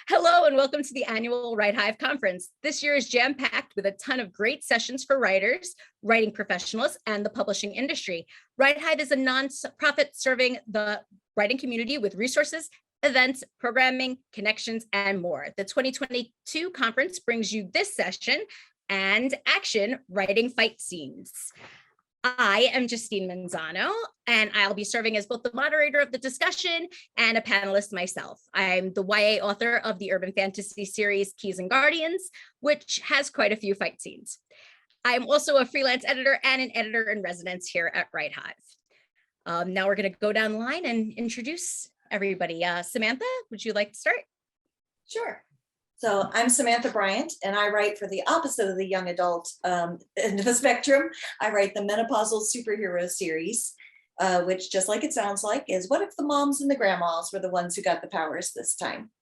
Hello and welcome to the annual WriteHive conference. This year is jam-packed with a ton of great sessions for writers, writing professionals, and the publishing industry. WriteHive is a nonprofit serving the writing community with resources, events, programming, connections, and more. The 2022 conference brings you this session and action writing fight scenes. I am Justine Manzano, and I'll be serving as both the moderator of the discussion and a panelist myself. I'm the YA author of the urban fantasy series Keys and Guardians, which has quite a few fight scenes. I'm also a freelance editor and an editor in residence here at WriteHive. Now we're going to go down the line and introduce everybody. Samantha, would you like to start? Sure. So I'm Samantha Bryant, and I write for the opposite of the young adult end of the spectrum. I write the menopausal superhero series, which, just like it sounds like, is what if the moms and the grandmas were the ones who got the powers this time?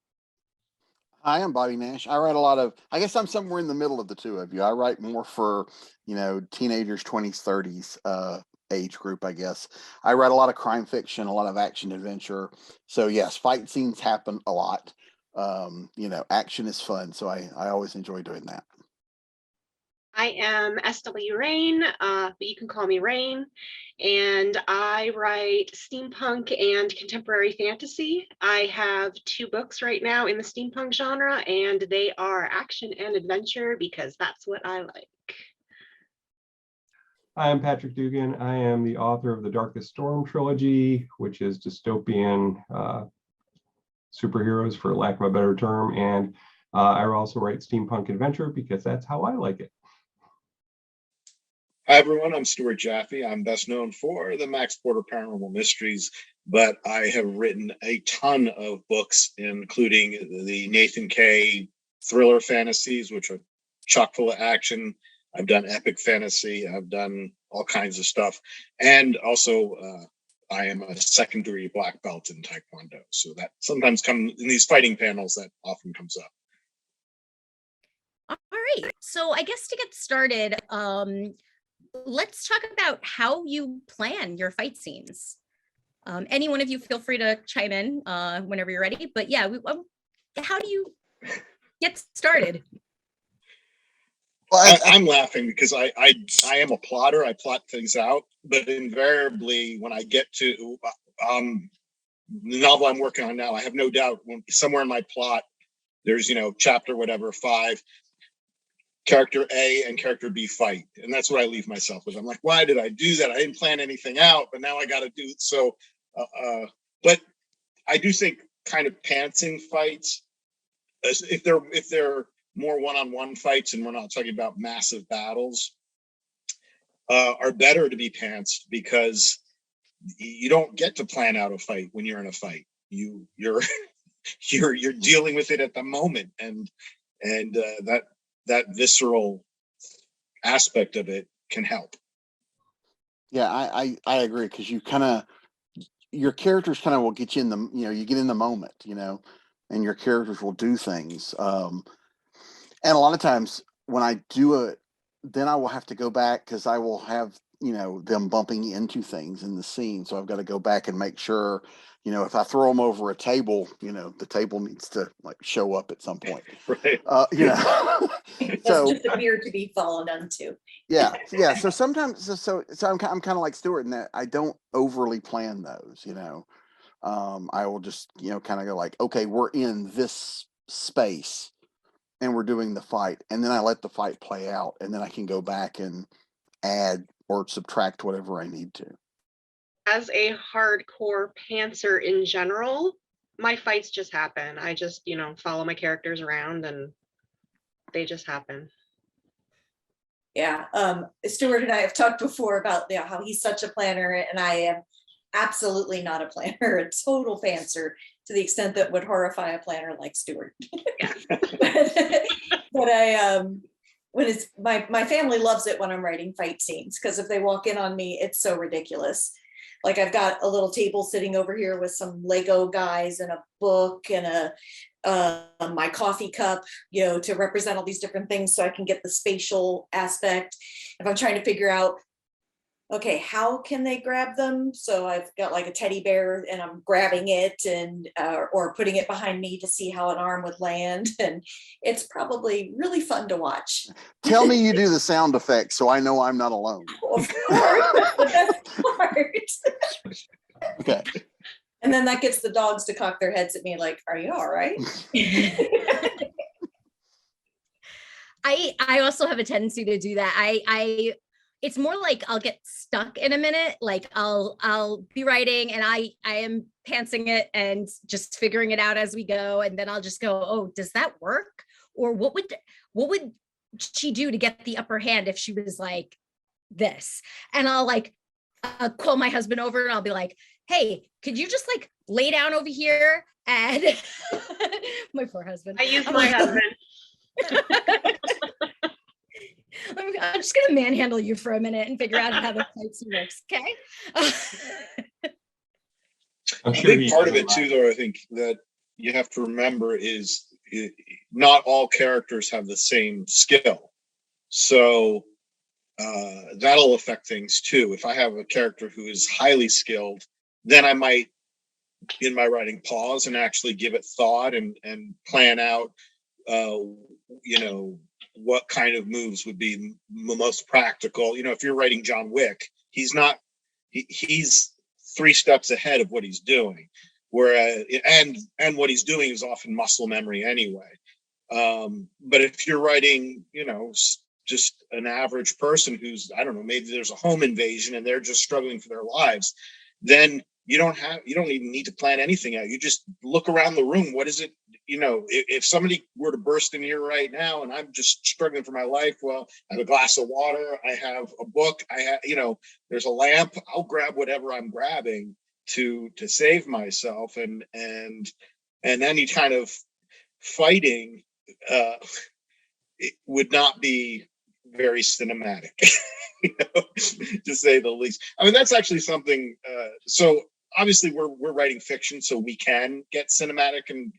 Hi, I'm Nash. I write a lot of, I guess I'm somewhere in the middle of the two of you. I write more for, teenagers, 20s, 30s age group, I guess. I write a lot of crime fiction, a lot of action adventure. So yes, fight scenes happen a lot. Action is fun, so I always enjoy doing that. I am SW Raine, but you can call me Raine, and I write steampunk and contemporary fantasy. I have 2 books right now in the steampunk genre, and they are action and adventure because that's what I like. I'm Patrick Dugan. I am the author of the Darkest Storm trilogy, which is dystopian superheroes, for lack of a better term, and I also write steampunk adventure because that's how I like it. Hi everyone, I'm Stuart Jaffe. I'm best known for the Max Porter Paranormal Mysteries, but I have written a ton of books, including the Nathan K. thriller fantasies, which are chock full of action. I've done epic fantasy. I've done all kinds of stuff, and also I am a secondary black belt in Taekwondo. So that sometimes comes in these fighting panels, that often comes up. All right. So I guess to get started, let's talk about how you plan your fight scenes. Any one of you feel free to chime in whenever you're ready. But yeah, how do you get started? Well, I'm laughing because I am a plotter. I plot things out, but invariably when I get to the novel I'm working on now, I have no doubt when somewhere in my plot, there's, chapter whatever, 5, character A and character B fight. And that's what I leave myself with. I'm like, why did I do that? I didn't plan anything out, but now I got to do it. So, but I do think kind of pantsing fights, if they're more one-on-one fights and we're not talking about massive battles, are better to be pantsed because you don't get to plan out a fight when you're in a fight. You're dealing with it at the moment, and that visceral aspect of it can help. Yeah, I agree, because your characters kind of will get you in the, you get in the moment, and your characters will do things. And a lot of times when I do it, then I will have to go back because I will have, them bumping into things in the scene. So I've got to go back and make sure, if I throw them over a table, the table needs to show up at some point. Right. It So doesn't just appear to be fallen onto. Yeah. So sometimes, so I'm kind of like Stuart in that I don't overly plan those. I will just, kind of go like, okay, we're in this space and we're doing the fight, and then I let the fight play out, and then I can go back and add or subtract whatever I need to. As a hardcore pantser in general, my fights just happen. I just, follow my characters around and they just happen. Yeah, Stuart and I have talked before about how he's such a planner, and I am absolutely not a planner, a total pantser, to the extent that would horrify a planner like Stuart. Yeah. But when it's my family loves it when I'm writing fight scenes, because if they walk in on me, it's so ridiculous. Like, I've got a little table sitting over here with some Lego guys and a book and my coffee cup, to represent all these different things so I can get the spatial aspect. If I'm trying to figure out okay, how can they grab them? So I've got like a teddy bear and I'm grabbing it and or putting it behind me to see how an arm would land. And it's probably really fun to watch. Tell me you do the sound effects so I know I'm not alone. Of course, that's the best part. Okay. And then that gets the dogs to cock their heads at me like, are you all right? I also have a tendency to do that. I it's more like I'll get stuck in a minute. Like I'll be writing and I am pantsing it and just figuring it out as we go. And then I'll just go, oh, does that work? Or what would she do to get the upper hand if she was like this? And I'll like call my husband over and I'll be like, hey, could you just like lay down over here? And my poor husband. I use my husband. I'm just gonna manhandle you for a minute and figure out how the fight scene works, okay? I'm A sure big part of it too, though, I think that you have to remember is not all characters have the same skill. So that'll affect things too. If I have a character who is highly skilled, then I might, in my writing, pause and actually give it thought and plan out, what kind of moves would be most practical. If you're writing John Wick, he's 3 steps ahead of what he's doing, whereas and what he's doing is often muscle memory anyway. But if you're writing, just an average person who's, I don't know, maybe there's a home invasion and they're just struggling for their lives, then you don't even need to plan anything out. You just look around the room. What is it? If somebody were to burst in here right now and I'm just struggling for my life, well, I have a glass of water, I have a book, I have, there's a lamp, I'll grab whatever I'm grabbing to save myself. And any kind of fighting it would not be very cinematic, to say the least. I mean, that's actually something. So obviously, we're writing fiction, so we can get cinematic and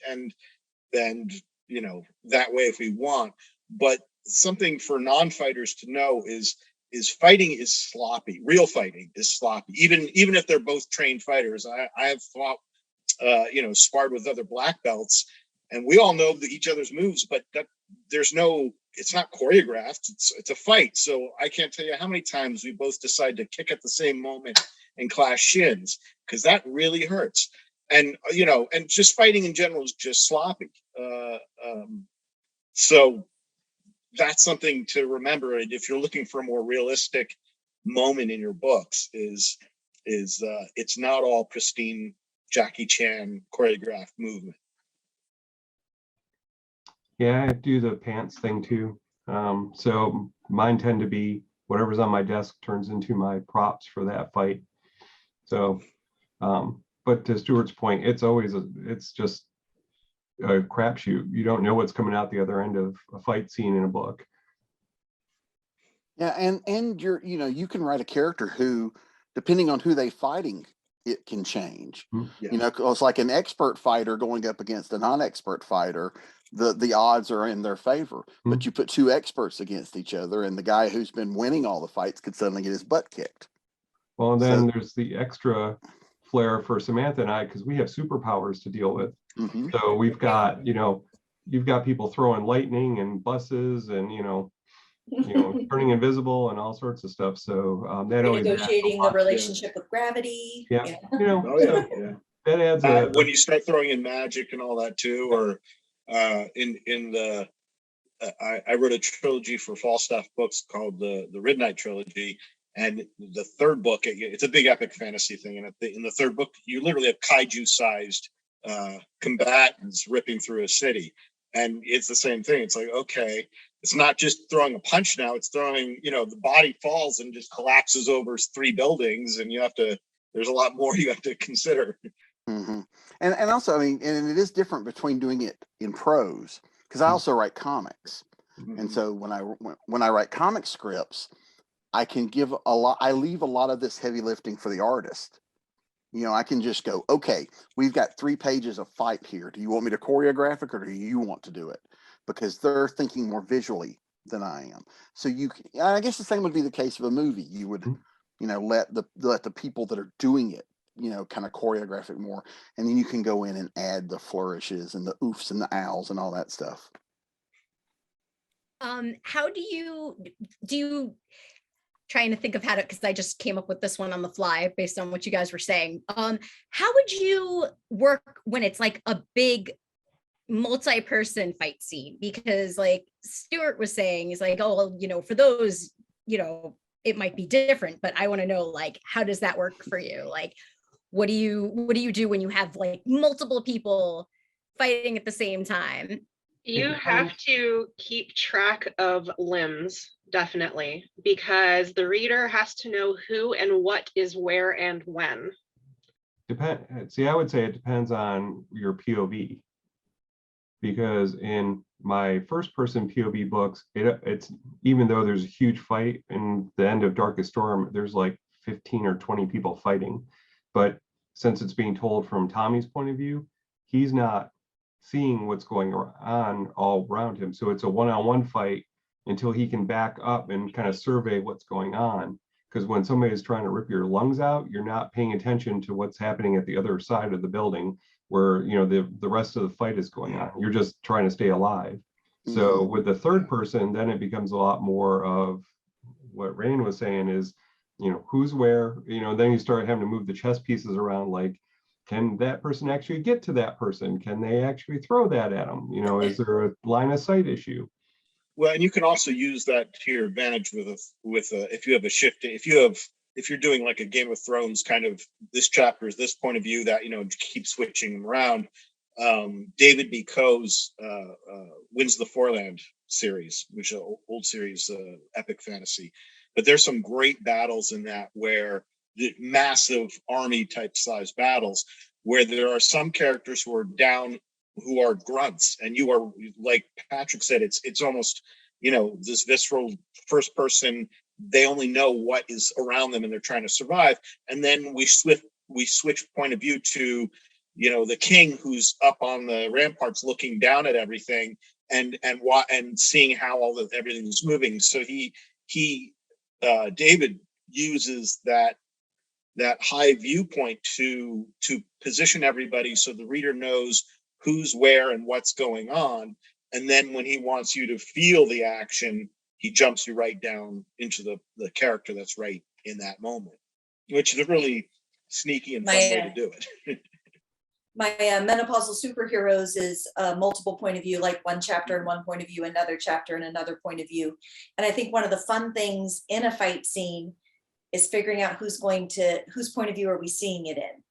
that way if we want. But something for non-fighters to know is fighting is sloppy. Real fighting is sloppy. Even if they're both trained fighters, I have fought, sparred with other black belts, and we all know each other's moves, but it's not choreographed. It's a fight. So I can't tell you how many times we both decide to kick at the same moment and clash shins, because that really hurts. And and just fighting in general is just sloppy. So that's something to remember. And if you're looking for a more realistic moment in your books, is it's not all pristine Jackie Chan choreographed movement. Yeah, I do the pants thing too. So mine tend to be whatever's on my desk turns into my props for that fight. So, but to Stuart's point, it's just a crapshoot. You don't know what's coming out the other end of a fight scene in a book. Yeah, and you can write a character who, depending on who they fighting, it can change. Yeah. It's like an expert fighter going up against a non-expert fighter. The odds are in their favor. But you put 2 experts against each other, and the guy who's been winning all the fights could suddenly get his butt kicked. Well, and then there's the extra flair for Samantha and I, because we have superpowers to deal with. Mm-hmm. So we've got, you've got people throwing lightning and buses and, turning invisible and all sorts of stuff. So that always negotiating the relationship with gravity. Yeah. Yeah. That adds when you start throwing in magic and all that too, or I wrote a trilogy for Falstaff Books called the Ridnight Trilogy, and the third book, it's a big epic fantasy thing, and in the third book you literally have kaiju-sized combatants ripping through a city, and it's the same thing. It's like, okay, it's not just throwing a punch now, it's throwing, the body falls and just collapses over 3 buildings, and there's a lot more you have to consider. Mm-hmm. And also, I mean, and it is different between doing it in prose, because I also write comics. Mm-hmm. And so when I write comic scripts, I can give I leave a lot of this heavy lifting for the artist. I can just go, okay, we've got 3 pages of fight here. Do you want me to choreograph it, or do you want to do it? Because they're thinking more visually than I am. So I guess the same would be the case of a movie. You would let the people that are doing it, kind of choreograph it more, and then you can go in and add the flourishes and the oofs and the owls and all that stuff. How do you trying to think of how to, because I just came up with this one on the fly based on what you guys were saying. How would you work when it's like a big multi-person fight scene? Because like Stuart was saying, is like, oh, well, for those, it might be different, but I want to know, like, how does that work for you? Like, what do you do when you have like multiple people fighting at the same time? You have to keep track of limbs, definitely, because the reader has to know who and what is where and when. I would say it depends on your POV, because in my first person POV books, it's even though there's a huge fight in the end of Darkest Storm, there's like 15 or 20 people fighting, but since it's being told from Tommy's point of view, he's not seeing what's going on all around him. So it's a one-on-one fight until he can back up and kind of survey what's going on. Because when somebody is trying to rip your lungs out, you're not paying attention to what's happening at the other side of the building where the rest of the fight is going on. You're just trying to stay alive. So with the third person, then it becomes a lot more of what Raine was saying is, who's where, then you start having to move the chess pieces around, like, can that person actually get to that person? Can they actually throw that at them? Is there a line of sight issue? Well, and you can also use that to your advantage if you have a shift, if you're doing like a Game of Thrones kind of, this chapter is this point of view that, keep switching them around. David B. Coe's Winds of the Foreland series, which is an old series, epic fantasy. But there's some great battles in that where the massive army type size battles where there are some characters who are down, who are grunts, and you are, like Patrick said, it's almost, this visceral first person, they only know what is around them and they're trying to survive. And then we switch point of view to, the king who's up on the ramparts looking down at everything and seeing how everything's moving. So David uses that high viewpoint to position everybody so the reader knows who's where and what's going on. And then when he wants you to feel the action, he jumps you right down into the character that's right in that moment, which is a really sneaky and fun way to do it. My menopausal superheroes is a multiple point of view, like one chapter and one point of view, another chapter and another point of view. And I think one of the fun things in a fight scene is figuring out whose point of view are we seeing it in?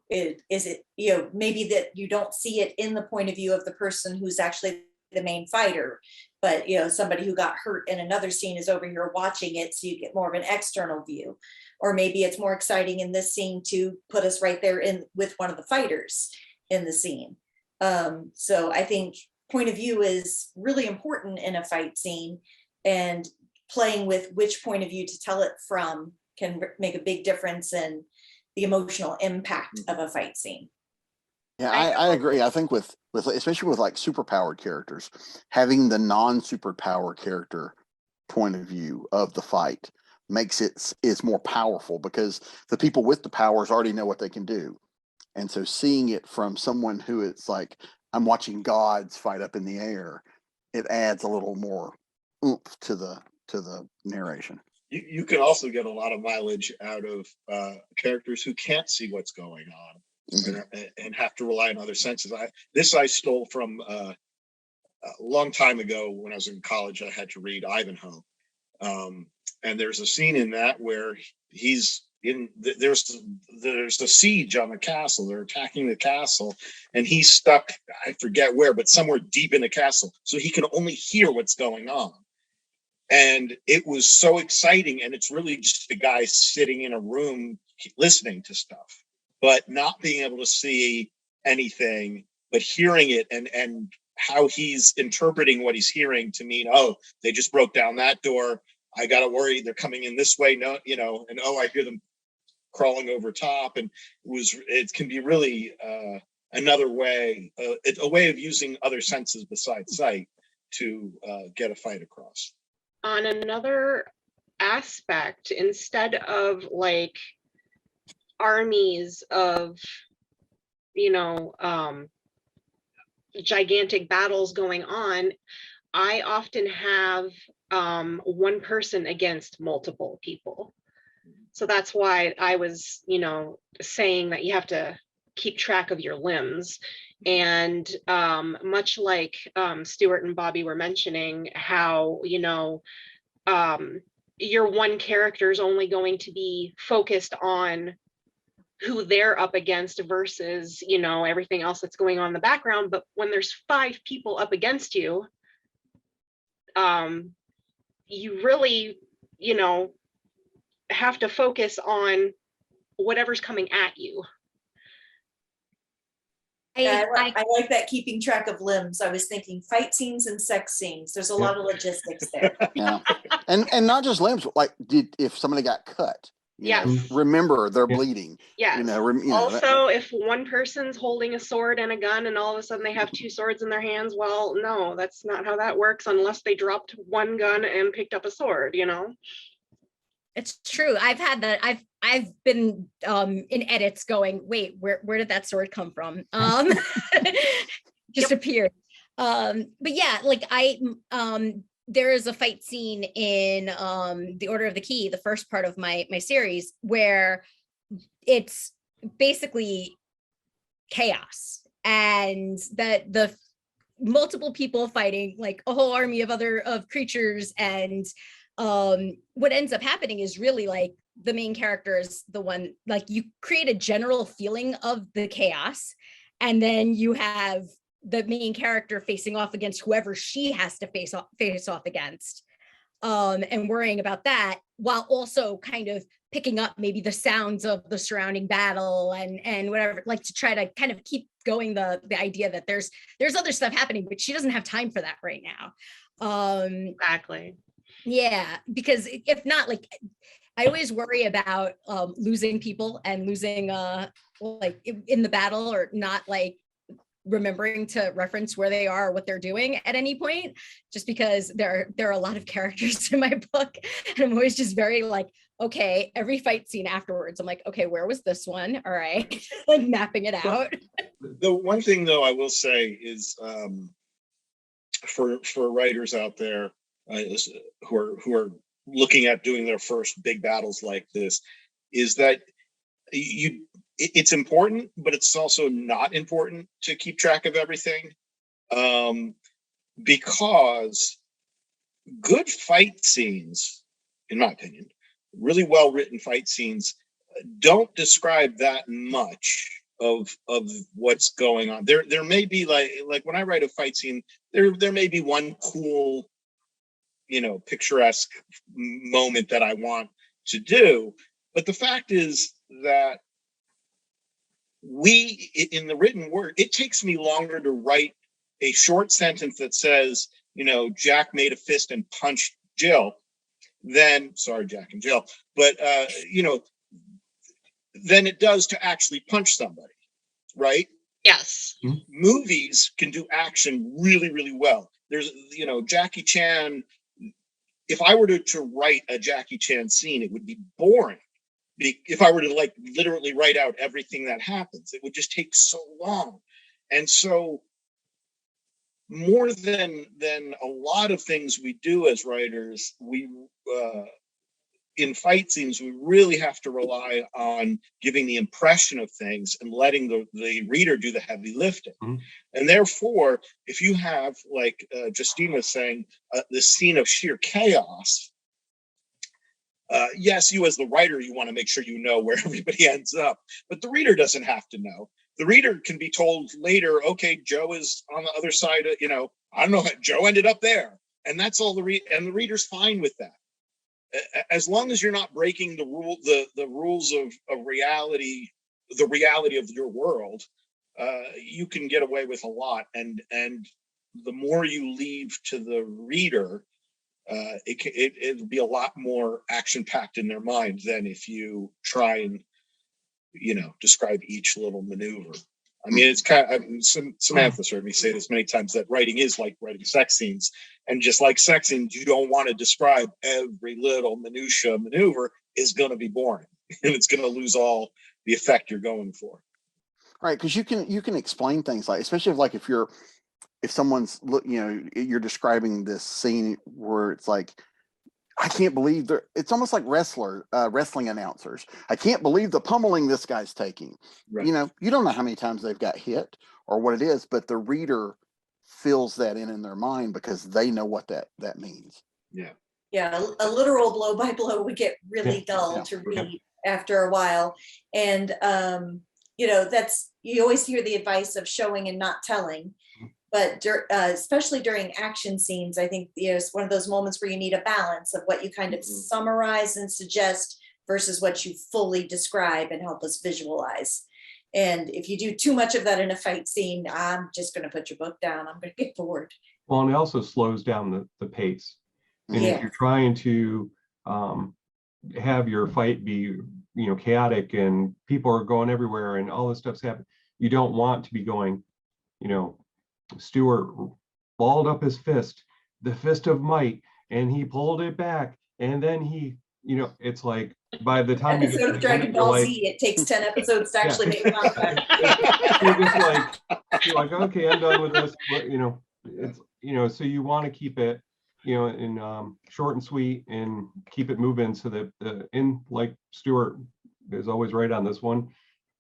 Is it, maybe that you don't see it in the point of view of the person who's actually the main fighter, but somebody who got hurt in another scene is over here watching it, so you get more of an external view. Or maybe it's more exciting in this scene to put us right there in with one of the fighters in the scene. So I think point of view is really important in a fight scene, and playing with which point of view to tell it from can make a big difference in the emotional impact of a fight scene. Yeah, I agree. I think with especially with like superpowered characters, having the non-superpower character point of view of the fight makes it's more powerful, because the people with the powers already know what they can do. And so seeing it from someone who it's like, I'm watching gods fight up in the air, it adds a little more oomph to the narration. You can also get a lot of mileage out of characters who can't see what's going on. And have to rely on other senses. I stole from a long time ago when I was in college. I had to read Ivanhoe, and there's a scene in that where he's in. There's a siege on the castle. They're attacking the castle, and he's stuck. I forget where, but somewhere deep in the castle, so he can only hear what's going on. And it was so exciting, and it's really just a guy sitting in a room listening to stuff, but not being able to see anything, but hearing it and how he's interpreting what he's hearing to mean, oh, they just broke down that door. I got to worry. They're coming in this way. No, and oh, I hear them crawling over top. And it can be really another way, a way of using other senses besides sight to get a fight across. On another aspect, instead of like armies of, you know, gigantic battles going on, I often have one person against multiple people. So that's why I was, you know, saying that you have to keep track of your limbs. And much like Stuart and Bobby were mentioning, how, you know, your one character is only going to be focused on who they're up against versus, you know, everything else that's going on in the background. But when there's 5 people up against you, you really, you know, have to focus on whatever's coming at you. Yeah, I like that, keeping track of limbs. I was thinking fight scenes and sex scenes. There's a lot of logistics there. Yeah. And not just limbs, but like if somebody got cut, you know, Yes. remember they're Yeah. bleeding. Yes. You know, you know, Also, if one person's holding a sword and a gun and all of a sudden they have 2 swords in their hands, well, no, that's not how that works unless they dropped one gun and picked up a sword, you know? It's true. I've had that. I've been in edits going, wait, where did that sword come from? Just appeared. But yeah, like there is a fight scene in The Order of the Key, the first part of my series, where it's basically chaos, and that the multiple people fighting like a whole army of creatures, and what ends up happening is really like the main character is the one, like you create a general feeling of the chaos, and then you have the main character facing off against whoever she has to face off against, and worrying about that, while also kind of picking up maybe the sounds of the surrounding battle and whatever, like to try to kind of keep going the idea that there's other stuff happening, but she doesn't have time for that right now. Exactly. Yeah, because if not, like I always worry about losing people and losing like in the battle, or not like remembering to reference where they are or what they're doing at any point, just because there are a lot of characters in my book, and I'm always just very like, okay, every fight scene afterwards I'm like, okay, where was this one? All right. Like mapping it out. The one thing though I will say is for writers out there who are looking at doing their first big battles like this, is that it's important, but it's also not important to keep track of everything, because good fight scenes, in my opinion, really well written fight scenes, don't describe that much of what's going on. There may be like when I write a fight scene, there may be one cool, you know, picturesque moment that I want to do, but the fact is that in the written word, it takes me longer to write a short sentence that says, you know, Jack made a fist and punched Jill, sorry, Jack and Jill, but you know, than it does to actually punch somebody, right? Yes. Movies can do action really, really well. There's, you know, Jackie Chan. If I were to write a Jackie Chan scene, it would be boring. If I were to like literally write out everything that happens, it would just take so long. And so more than a lot of things we do as writers, we in fight scenes, we really have to rely on giving the impression of things and letting the reader do the heavy lifting. Mm-hmm. And therefore, if you have, like Justine was saying, this scene of sheer chaos, yes, you as the writer, you want to make sure you know where everybody ends up, but the reader doesn't have to know. The reader can be told later, okay, Joe is on the other side of, you know, I don't know, Joe ended up there. And that's all and the reader's fine with that. As long as you're not breaking the rules of reality, the reality of your world, you can get away with a lot. And the more you leave to the reader, it'll be a lot more action packed in their mind than if you try and, you know, describe each little maneuver. I mean, it's kind of, Samantha's heard me say this many times, that writing is like writing sex scenes. And just like sex scenes, you don't want to describe every little minutia maneuver, is going to be boring and it's going to lose all the effect you're going for. Right, because you can explain things, like, especially if someone's you're describing this scene where it's like, I can't believe it's almost like wrestling announcers. I can't believe the pummeling this guy's taking. Right. You don't know how many times they've got hit or what it is, but the reader fills that in their mind because they know what that means. Yeah. Yeah, a literal blow by blow would get really dull to read after a while. And, you always hear the advice of showing and not telling. But especially during action scenes, I think it's one of those moments where you need a balance of what you kind of summarize and suggest versus what you fully describe and help us visualize. And if you do too much of that in a fight scene, I'm just going to put your book down. I'm going to get bored. Well, and it also slows down the pace. And if you're trying to have your fight be, chaotic and people are going everywhere and all this stuff's happening, you don't want to be going, Stuart balled up his fist, the fist of might, and he pulled it back. And then he, it's like, by the time you episode of Dragon Ball Z, it takes 10 episodes to actually make contact. You're just like, okay, I'm done with this. But, it's, so you want to keep it, in short and sweet and keep it moving so that like Stuart is always right on this one,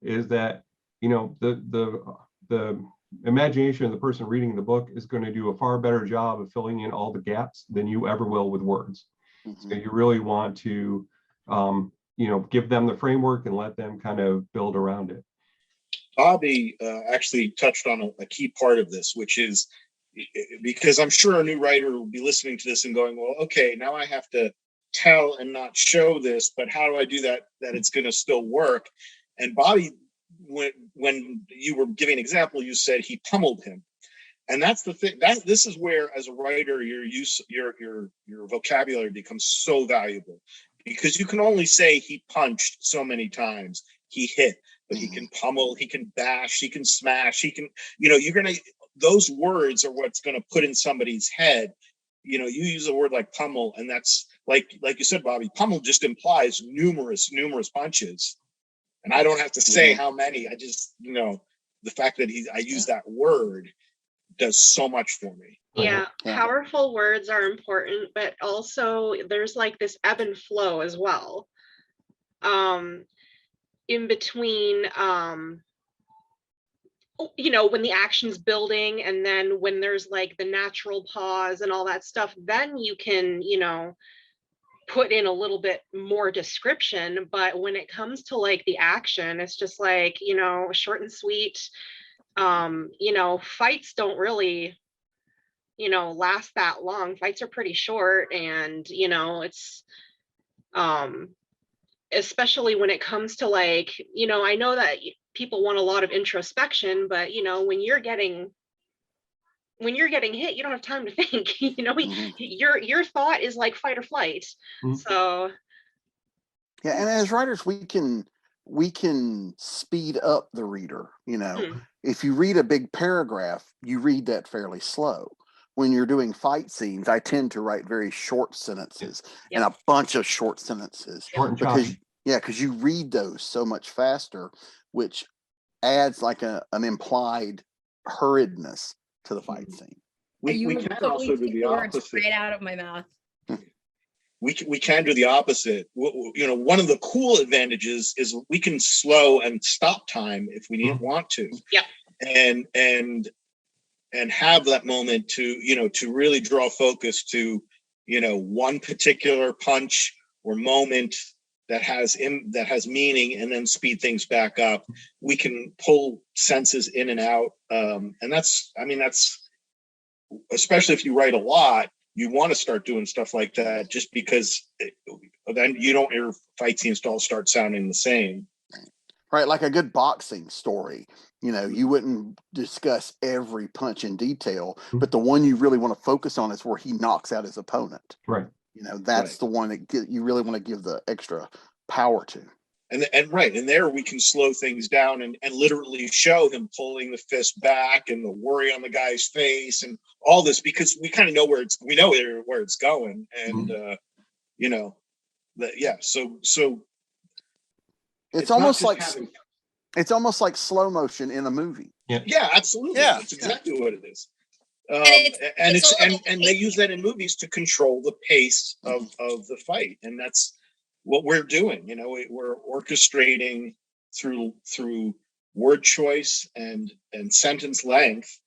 is that, the imagination of the person reading the book is going to do a far better job of filling in all the gaps than you ever will with words. Mm-hmm. So you really want to, give them the framework and let them kind of build around it. Bobby actually touched on a key part of this, which is, because I'm sure a new writer will be listening to this and going, well, okay, now I have to tell and not show this, but how do I do that it's going to still work? And Bobby, when you were giving an example, you said he pummeled him. And that's the thing, this is where, as a writer, your vocabulary becomes so valuable, because you can only say he punched so many times, he hit, but he can pummel, he can bash, he can smash, he can, those words are what's going to put in somebody's head. You use a word like pummel, and that's like you said, Bobby, pummel just implies numerous punches. And I don't have to say how many. I just, the fact that I use that word does so much for me. Yeah, powerful words are important, but also there's like this ebb and flow as well. In between, when the action's building, and then when there's like the natural pause and all that stuff, then you can, put in a little bit more description. But when it comes to like the action, it's just like, short and sweet. Fights don't really, last that long. Fights are pretty short, and, it's, especially when it comes to like, I know that people want a lot of introspection, but, when you're getting hit, you don't have time to think. Your thought is like fight or flight. So and as writers, we can speed up the reader. If you read a big paragraph, you read that fairly slow. When you're doing fight scenes, I tend to write very short sentences and a bunch of short sentences, because you read those so much faster, which adds like an implied hurriedness to the fight scene. We can also do the opposite. Right out of my mouth. We can do the opposite. One of the cool advantages is we can slow and stop time if we want to. Yeah. And have that moment to really draw focus to one particular punch or moment that has meaning, and then speed things back up. We can pull senses in and out, and that's especially if you write a lot, you want to start doing stuff like that, just because then your fight scenes all start sounding the same. Right, like a good boxing story. You wouldn't discuss every punch in detail, but the one you really want to focus on is where he knocks out his opponent. Right. That's the one that you really want to give the extra power to. And right, and there we can slow things down and literally show him pulling the fist back and the worry on the guy's face and all this, because we kind of know where it's going. And you know, yeah, so It's not almost just like having, it's almost like slow motion in a movie. yeah, absolutely. Yeah. That's exactly what it is. And they use that in movies to control the pace of the fight, and that's what we're doing. You know, we're orchestrating through word choice and sentence length,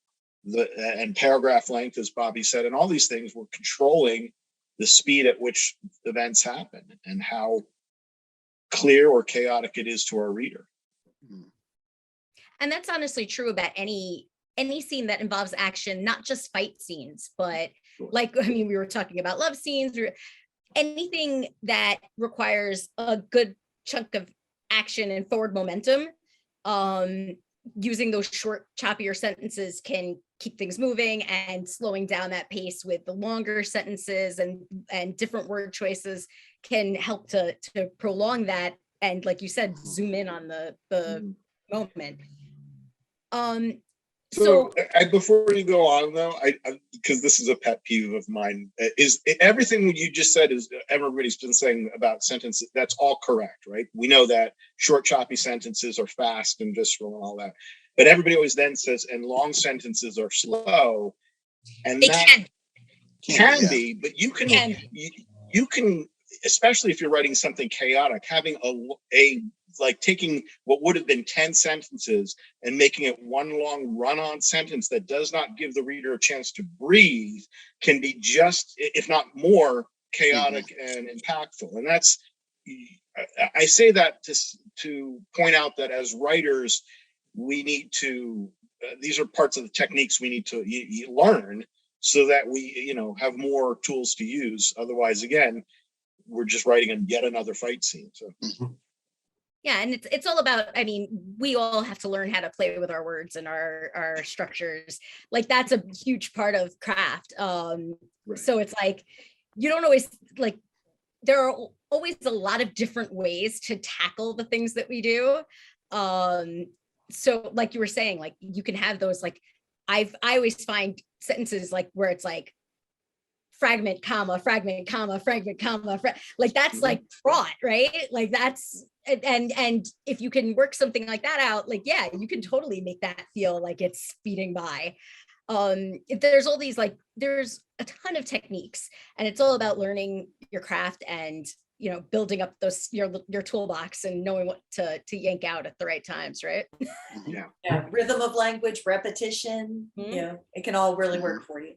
and paragraph length, as Bobby said, and all these things. We're controlling the speed at which events happen and how clear or chaotic it is to our reader. And that's honestly true about any scene that involves action, not just fight scenes, but like, I mean, we were talking about love scenes, or anything that requires a good chunk of action and forward momentum. Using those short, choppier sentences can keep things moving, and slowing down that pace with the longer sentences and different word choices can help to prolong that. And like you said, zoom in on the moment. So before you go on though, I because this is a pet peeve of mine, is everything you just said is everybody's been saying about sentences. That's all correct, right? We know that short, choppy sentences are fast and visceral and all that. But everybody always then says, and long sentences are slow. And they that can be, but you can, especially if you're writing something chaotic, having a like taking what would have been 10 sentences and making it one long run-on sentence that does not give the reader a chance to breathe can be just, if not more, chaotic and impactful. And that's, I say that to point out that as writers, we need to, these are parts of the techniques we need to learn, so that we, have more tools to use. Otherwise, again, we're just writing yet another fight scene. So. Yeah, and it's all about, I mean, we all have to learn how to play with our words and our structures. Like, that's a huge part of craft. Right. So it's like, you don't always, like, there are always a lot of different ways to tackle the things that we do. So like you were saying, like, you can have those, like, I always find sentences like where it's like fragment, comma, fragment, comma, fragment, comma, like that's like fraught, right? Like that's, and if you can work something like that out, like, yeah, you can totally make that feel like it's speeding by. There's all these, like, there's a ton of techniques, and it's all about learning your craft and, building up those, your toolbox, and knowing what to yank out at the right times, right? Yeah. Rhythm of language, repetition, it can all really work for you.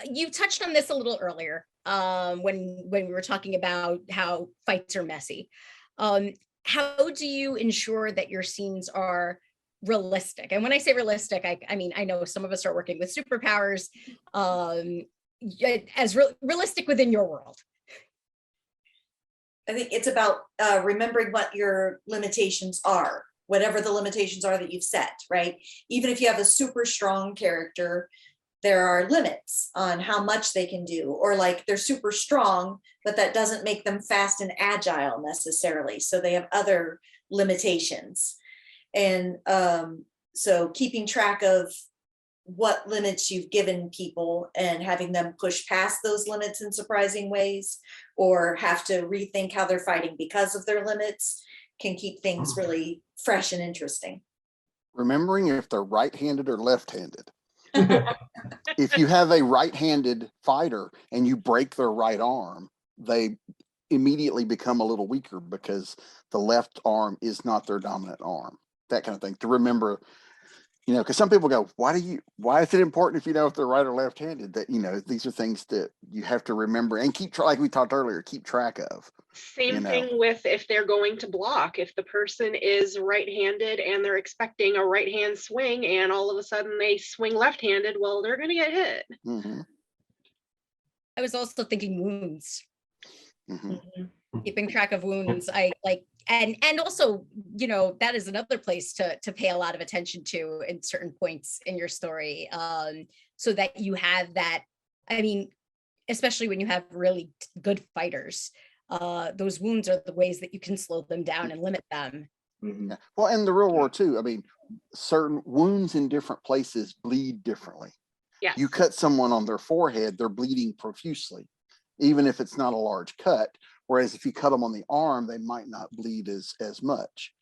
You touched on this a little earlier, when we were talking about how fights are messy. How do you ensure that your scenes are realistic? And when I say realistic, I mean, I know some of us are working with superpowers, as realistic within your world. I think it's about remembering what your limitations are, whatever the limitations are that you've set, right? Even if you have a super strong character, there are limits on how much they can do, or like they're super strong, but that doesn't make them fast and agile necessarily. So they have other limitations. And so keeping track of what limits you've given people and having them push past those limits in surprising ways, or have to rethink how they're fighting because of their limits, can keep things really fresh and interesting. Remembering if they're right-handed or left-handed. If you have a right-handed fighter and you break their right arm, they immediately become a little weaker because the left arm is not their dominant arm. That kind of thing. To remember, because some people go, why is it important if you know if they're right or left-handed? That, these are things that you have to remember and keep, like we talked earlier, keep track of. Same thing with if they're going to block. If the person is right-handed and they're expecting a right hand swing, and all of a sudden they swing left-handed, well, they're going to get hit. Mm-hmm. I was also thinking wounds. Mm-hmm. Keeping track of wounds, I like, and also, that is another place to pay a lot of attention to in certain points in your story, so that you have that. I mean, especially when you have really good fighters, those wounds are the ways that you can slow them down and limit them. Yeah. Well, in the real world too, I mean, certain wounds in different places bleed differently. Yes. You cut someone on their forehead, they're bleeding profusely, even if it's not a large cut. Whereas if you cut them on the arm, they might not bleed as much.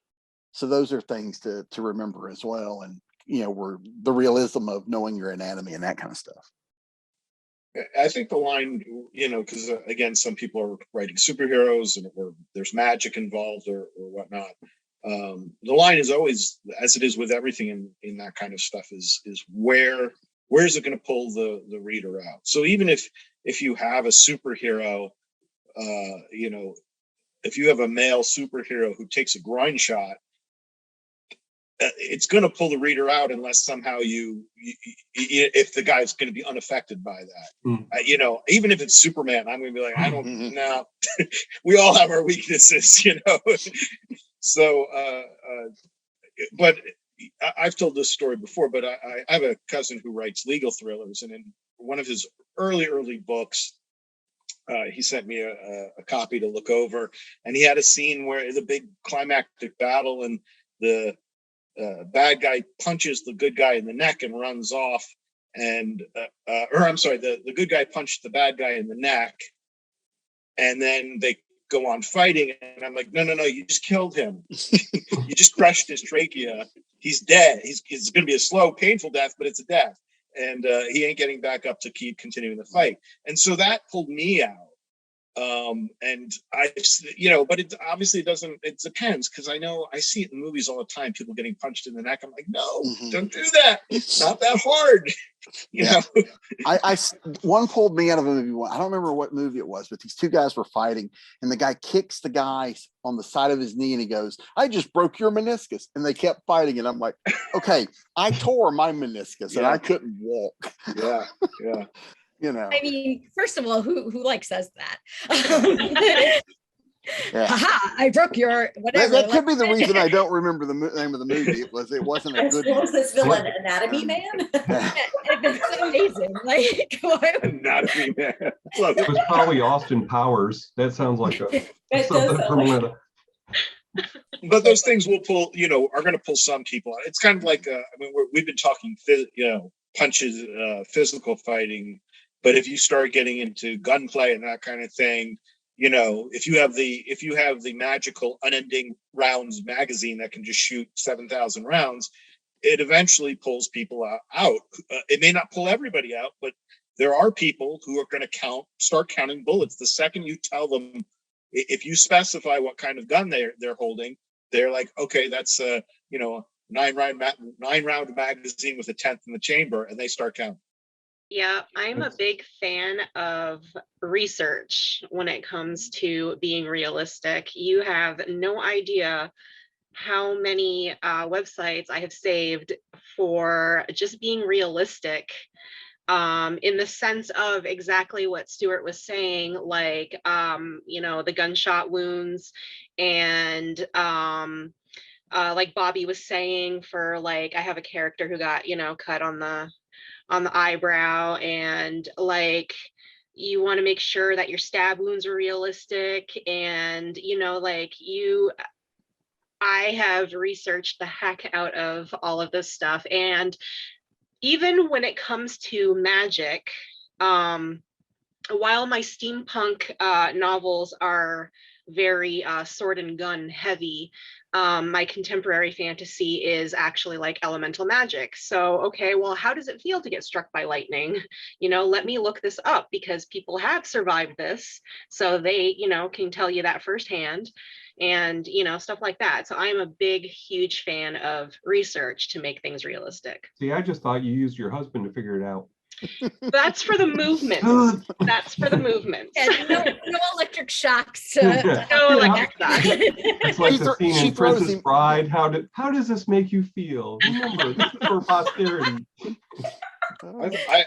So those are things to remember as well. And, you know, we're the realism of knowing your anatomy and that kind of stuff. I think the line, you know, because again, some people are writing superheroes and or there's magic involved or whatnot. The line is always, as it is with everything in that kind of stuff, is where's it going to pull the reader out? So even if you have a superhero, you know, if you have a male superhero who takes a groin shot, it's going to pull the reader out unless somehow if the guy's going to be unaffected by that. You know, even if it's Superman, I'm going to be like, I don't know. We all have our weaknesses, you know. So, but I've told this story before, but I have a cousin who writes legal thrillers, and in one of his early books, he sent me a copy to look over, and he had a scene where the big climactic battle, and the bad guy punches the good guy in the neck and runs off, and or I'm sorry, the good guy punched the bad guy in the neck, and then they go on fighting, and I'm like, no, you just killed him. You just crushed his trachea. He's dead. He's going to be a slow, painful death, but it's a death, and he ain't getting back up to keep continuing the fight. And so that pulled me out. And I, you know, but it obviously doesn't, it depends, because I know I see it in movies all the time, people getting punched in the neck. I'm like, no, don't do that. It's not that hard. You know, I one pulled me out of a movie. I don't remember what movie it was, but these two guys were fighting, and the guy kicks the guy on the side of his knee, and he goes, "I just broke your meniscus," and they kept fighting, and I'm like, okay, I tore my meniscus, and I couldn't walk. Yeah. You know, I mean, first of all, who like says that? Haha, I broke your whatever. That could be the reason I don't remember the name of the movie. It wasn't a good. What was this villain, Anatomy Man? It's amazing. Like, Anatomy Man. It was probably Austin Powers. That sounds like something from But those things will pull, you know, are going to pull some people out. It's kind of like, I mean, we've been talking, you know, punches, physical fighting. But if you start getting into gunplay and that kind of thing, you know, if you have the magical unending rounds magazine that can just shoot 7,000 rounds, it eventually pulls people out. It may not pull everybody out, but there are people who are going to start counting bullets. The second you tell them, if you specify what kind of gun they're holding, they're like, okay, that's a, you know, 9-round magazine with a 10th in the chamber, and they start counting. Yeah, I'm a big fan of research when it comes to being realistic. You have no idea how many websites I have saved for just being realistic, in the sense of exactly what Stuart was saying, like, you know, the gunshot wounds, and like Bobby was saying, for like, I have a character who got, you know, cut on the eyebrow, and like, you want to make sure that your stab wounds are realistic, and you know, like, I have researched the heck out of all of this stuff. And even when it comes to magic, while my steampunk novels are very sword and gun heavy, my contemporary fantasy is actually like elemental magic. So, okay, well, how does it feel to get struck by lightning? You know, let me look this up, because people have survived this, so they, you know, can tell you that firsthand, and, you know, stuff like that. So I'm a big, huge fan of research to make things realistic. See, I just thought you used your husband to figure it out. That's for the movement. That's for the movement. yeah, no electric shocks. No electric shocks. It's like the scene in Princess Bride. How does this make you feel? Remember, this is for posterity.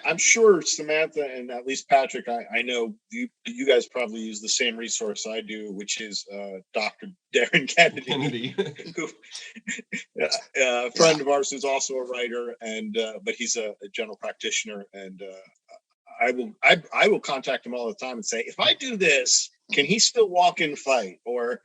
I'm sure Samantha and at least Patrick, I know you guys probably use the same resource I do, which is Dr. Darren Kennedy. Who, a friend of ours who's also a writer, and but he's a general practitioner, and I will contact him all the time and say, if I do this, can he still walk and fight? Or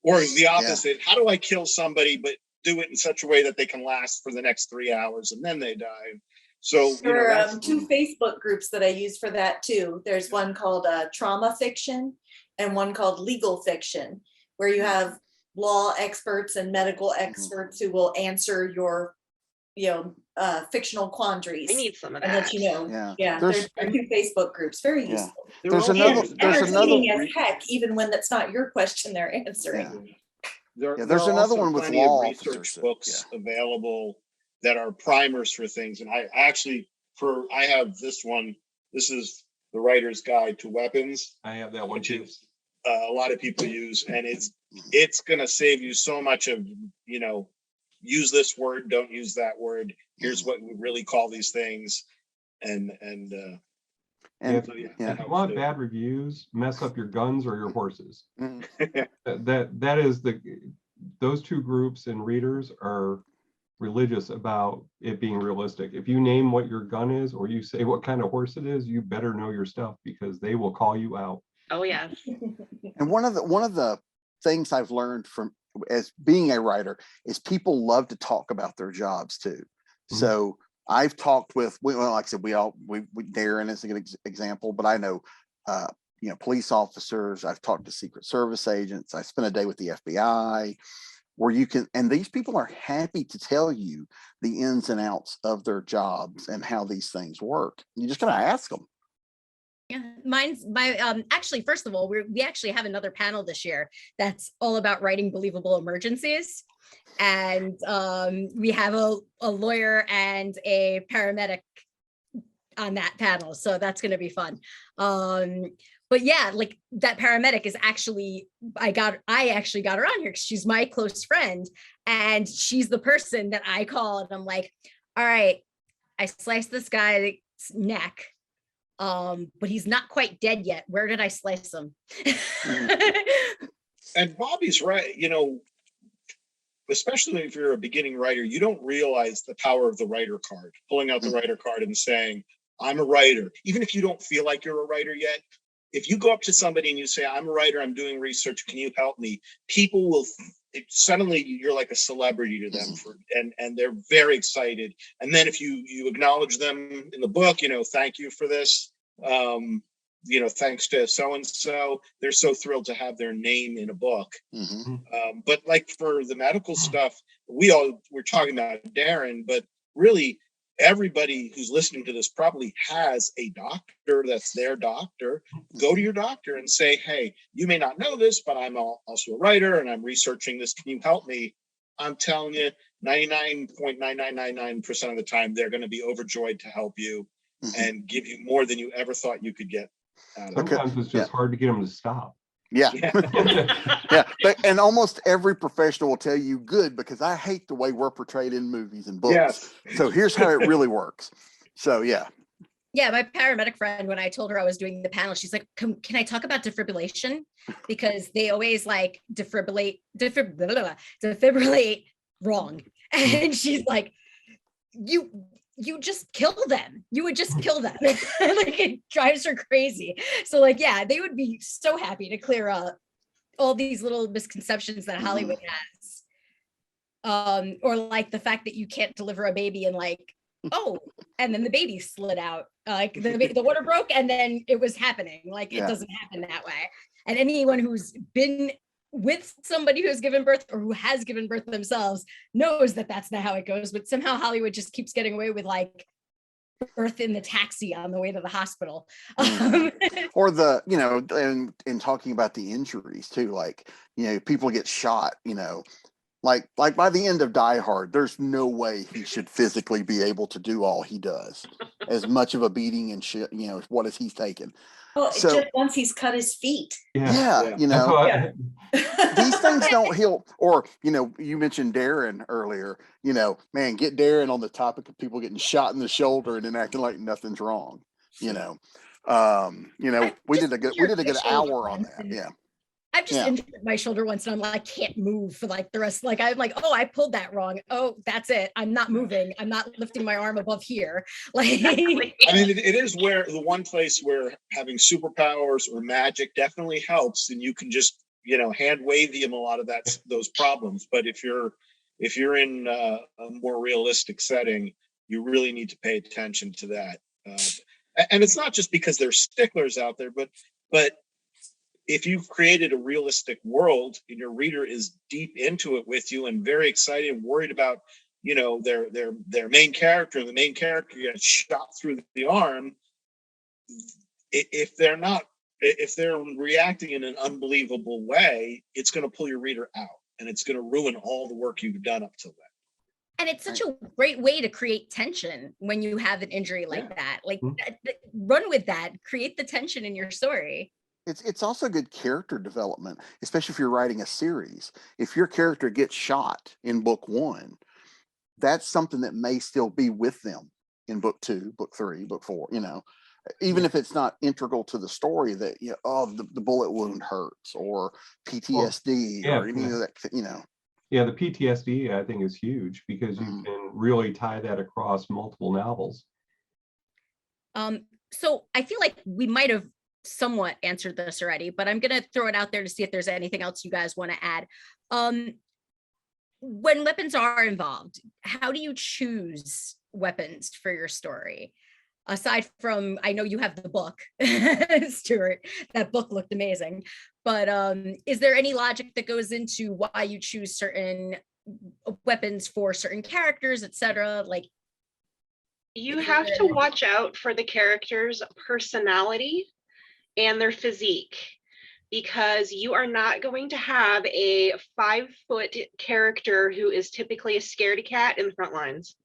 the opposite, how do I kill somebody but do it in such a way that they can last for the next 3 hours and then they die? So there are two Facebook groups that I use for that too. There's one called trauma fiction and one called legal fiction, where you have law experts and medical experts who will answer your, fictional quandaries. I need some of And that. let you know. Yeah. There's two Facebook groups, very useful. There's And another entertaining as heck, even when that's not your question they're answering. There's another one with law research books available that are primers for things. And I have this one. This is the Writer's Guide to Weapons. I have that one too. A lot of people use, and it's going to save you so much of, use this word, don't use that word. Here's what we really call these things. And if you want bad reviews, mess up your guns or your horses. that is those two groups and readers are religious about it being realistic. If you name what your gun is or you say what kind of horse it is, you better know your stuff, because they will call you out. Oh yes. And one of the things I've learned from as being a writer is people love to talk about their jobs too. So I've talked with, like I said, we Darren is a good example, but I know, police officers. I've talked to Secret Service agents. I spent a day with the FBI, where you can, and these people are happy to tell you the ins and outs of their jobs and how these things work. You just gotta ask them. Yeah, actually, first of all, we actually have another panel this year that's all about writing believable emergencies. And we have a lawyer and a paramedic on that panel. So that's going to be fun. But yeah, like that paramedic is actually, I actually got her on here because she's my close friend. And she's the person that I call and I'm like, all right, I sliced this guy's neck. But he's not quite dead yet. Where did I slice him? And Bobby's right. Especially if you're a beginning writer, you don't realize the power of the writer card, pulling out the writer card and saying, I'm a writer. Even if you don't feel like you're a writer yet, if you go up to somebody and you say, I'm a writer, I'm doing research, can you help me? People will, suddenly you're like a celebrity to them, and they're very excited. And then if you acknowledge them in the book, thank you for this. Thanks to so-and-so, they're so thrilled to have their name in a book. But like for the medical stuff, we're talking about Darren, but really everybody who's listening to this probably has a doctor that's their doctor. Go to your doctor and say, hey, you may not know this, but I'm also a writer and I'm researching this. Can you help me? I'm telling you, 99.9999% of the time, they're going to be overjoyed to help you and give you more than you ever thought you could get out of it. Sometimes it's just hard to get them to stop. Yeah. And almost every professional will tell you good, because I hate the way we're portrayed in movies and books. Yes. So here's how it really works. So yeah, my paramedic friend, when I told her I was doing the panel, she's like, can I talk about defibrillation? Because they always like defibrillate wrong. And she's like, you just kill them. You would just kill them. Like it drives her crazy. So like, yeah, they would be so happy to clear up all these little misconceptions that Hollywood has. Or like the fact that you can't deliver a baby and like, and then the baby slid out. Like the water broke and then it was happening. Like it doesn't happen that way. And anyone who's been with somebody who's given birth or who has given birth themselves knows that that's not how it goes, but somehow Hollywood just keeps getting away with like birth in the taxi on the way to the hospital. Or in talking about the injuries too, like, people get shot, like by the end of Die Hard, there's no way he should physically be able to do all he does, as much of a beating and shit, what is he taking? Well, just once he's cut his feet. These things don't heal. Or, you mentioned Darren earlier, man, get Darren on the topic of people getting shot in the shoulder and then acting like nothing's wrong. We did a good hour on that. Yeah. I've just injured my shoulder once and I'm like, can't move for like the rest. Like, I'm like, oh, I pulled that wrong. Oh, that's it. I'm not moving. I'm not lifting my arm above here. Like, I mean, it is where the one place where having superpowers or magic definitely helps, and you can just, hand wave them a lot of those problems. But if you're in a more realistic setting, you really need to pay attention to that. And it's not just because there's sticklers out there, but if you've created a realistic world and your reader is deep into it with you and very excited and worried about, their main character, and the main character gets shot through the arm, if they're reacting in an unbelievable way, it's going to pull your reader out, and it's going to ruin all the work you've done up till then. and it's such a great way to create tension when you have an injury like that. Like, run with that, create the tension in your story. It's also good character development, especially if you're writing a series. If your character gets shot in book 1, that's something that may still be with them in book 2, book 3, book 4, even if it's not integral to the story, that, the bullet wound hurts, or PTSD, or any of that, Yeah, the PTSD I think is huge, because you can really tie that across multiple novels. So I feel like we might have somewhat answered this already, but I'm going to throw it out there to see if there's anything else you guys want to add. When weapons are involved, how do you choose weapons for your story? Aside from, I know you have the book, Stuart, that book looked amazing, but is there any logic that goes into why you choose certain weapons for certain characters, etc.? Like, you have to watch out for the character's personality and their physique, because you are not going to have a 5-foot character who is typically a scaredy cat in the front lines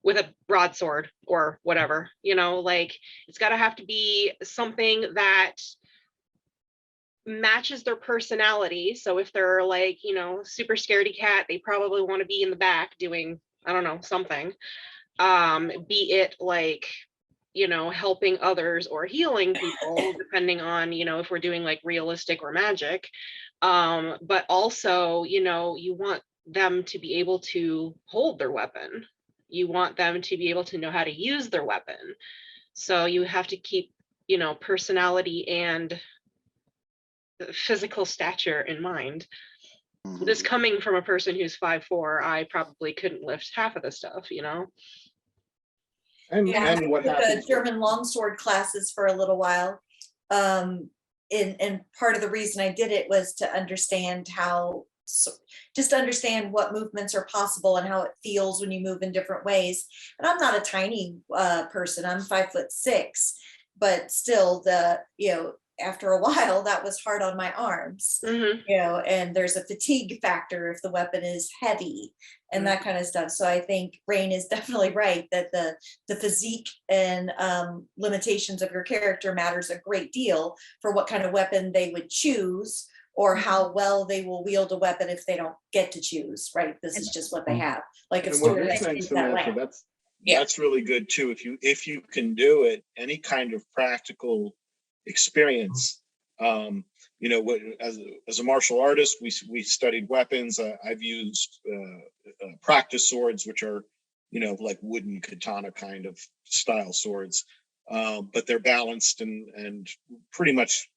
with a broadsword or whatever, like, it's got to have to be something that matches their personality. So if they're like, super scaredy cat, they probably want to be in the back doing, I don't know, something, be it like, helping others or healing people, depending on, if we're doing like realistic or magic. But also, you want them to be able to hold their weapon. You want them to be able to know how to use their weapon. So you have to keep, personality and physical stature in mind. This coming from a person who's 5'4", I probably couldn't lift half of the stuff, And what happens? The German longsword classes for a little while. And part of the reason I did it was to understand just understand what movements are possible and how it feels when you move in different ways. And I'm not a tiny person, I'm 5'6", but still after a while that was hard on my arms, and there's a fatigue factor if the weapon is heavy and that kind of stuff. So I think Raine is definitely right that the physique and limitations of your character matters a great deal for what kind of weapon they would choose, or how well they will wield a weapon if they don't get to choose, right? This is just what they have. Like if what you're saying, Samantha, that's really good too. If you can do it, any kind of practical experience. As a martial artist, we studied weapons. I've used practice swords, which are, like wooden katana kind of style swords. But they're balanced and pretty much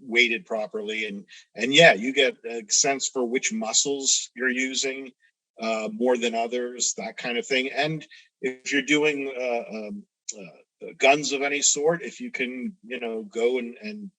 weighted properly. And yeah, you get a sense for which muscles you're using more than others, that kind of thing. And if you're doing guns of any sort, if you can, go and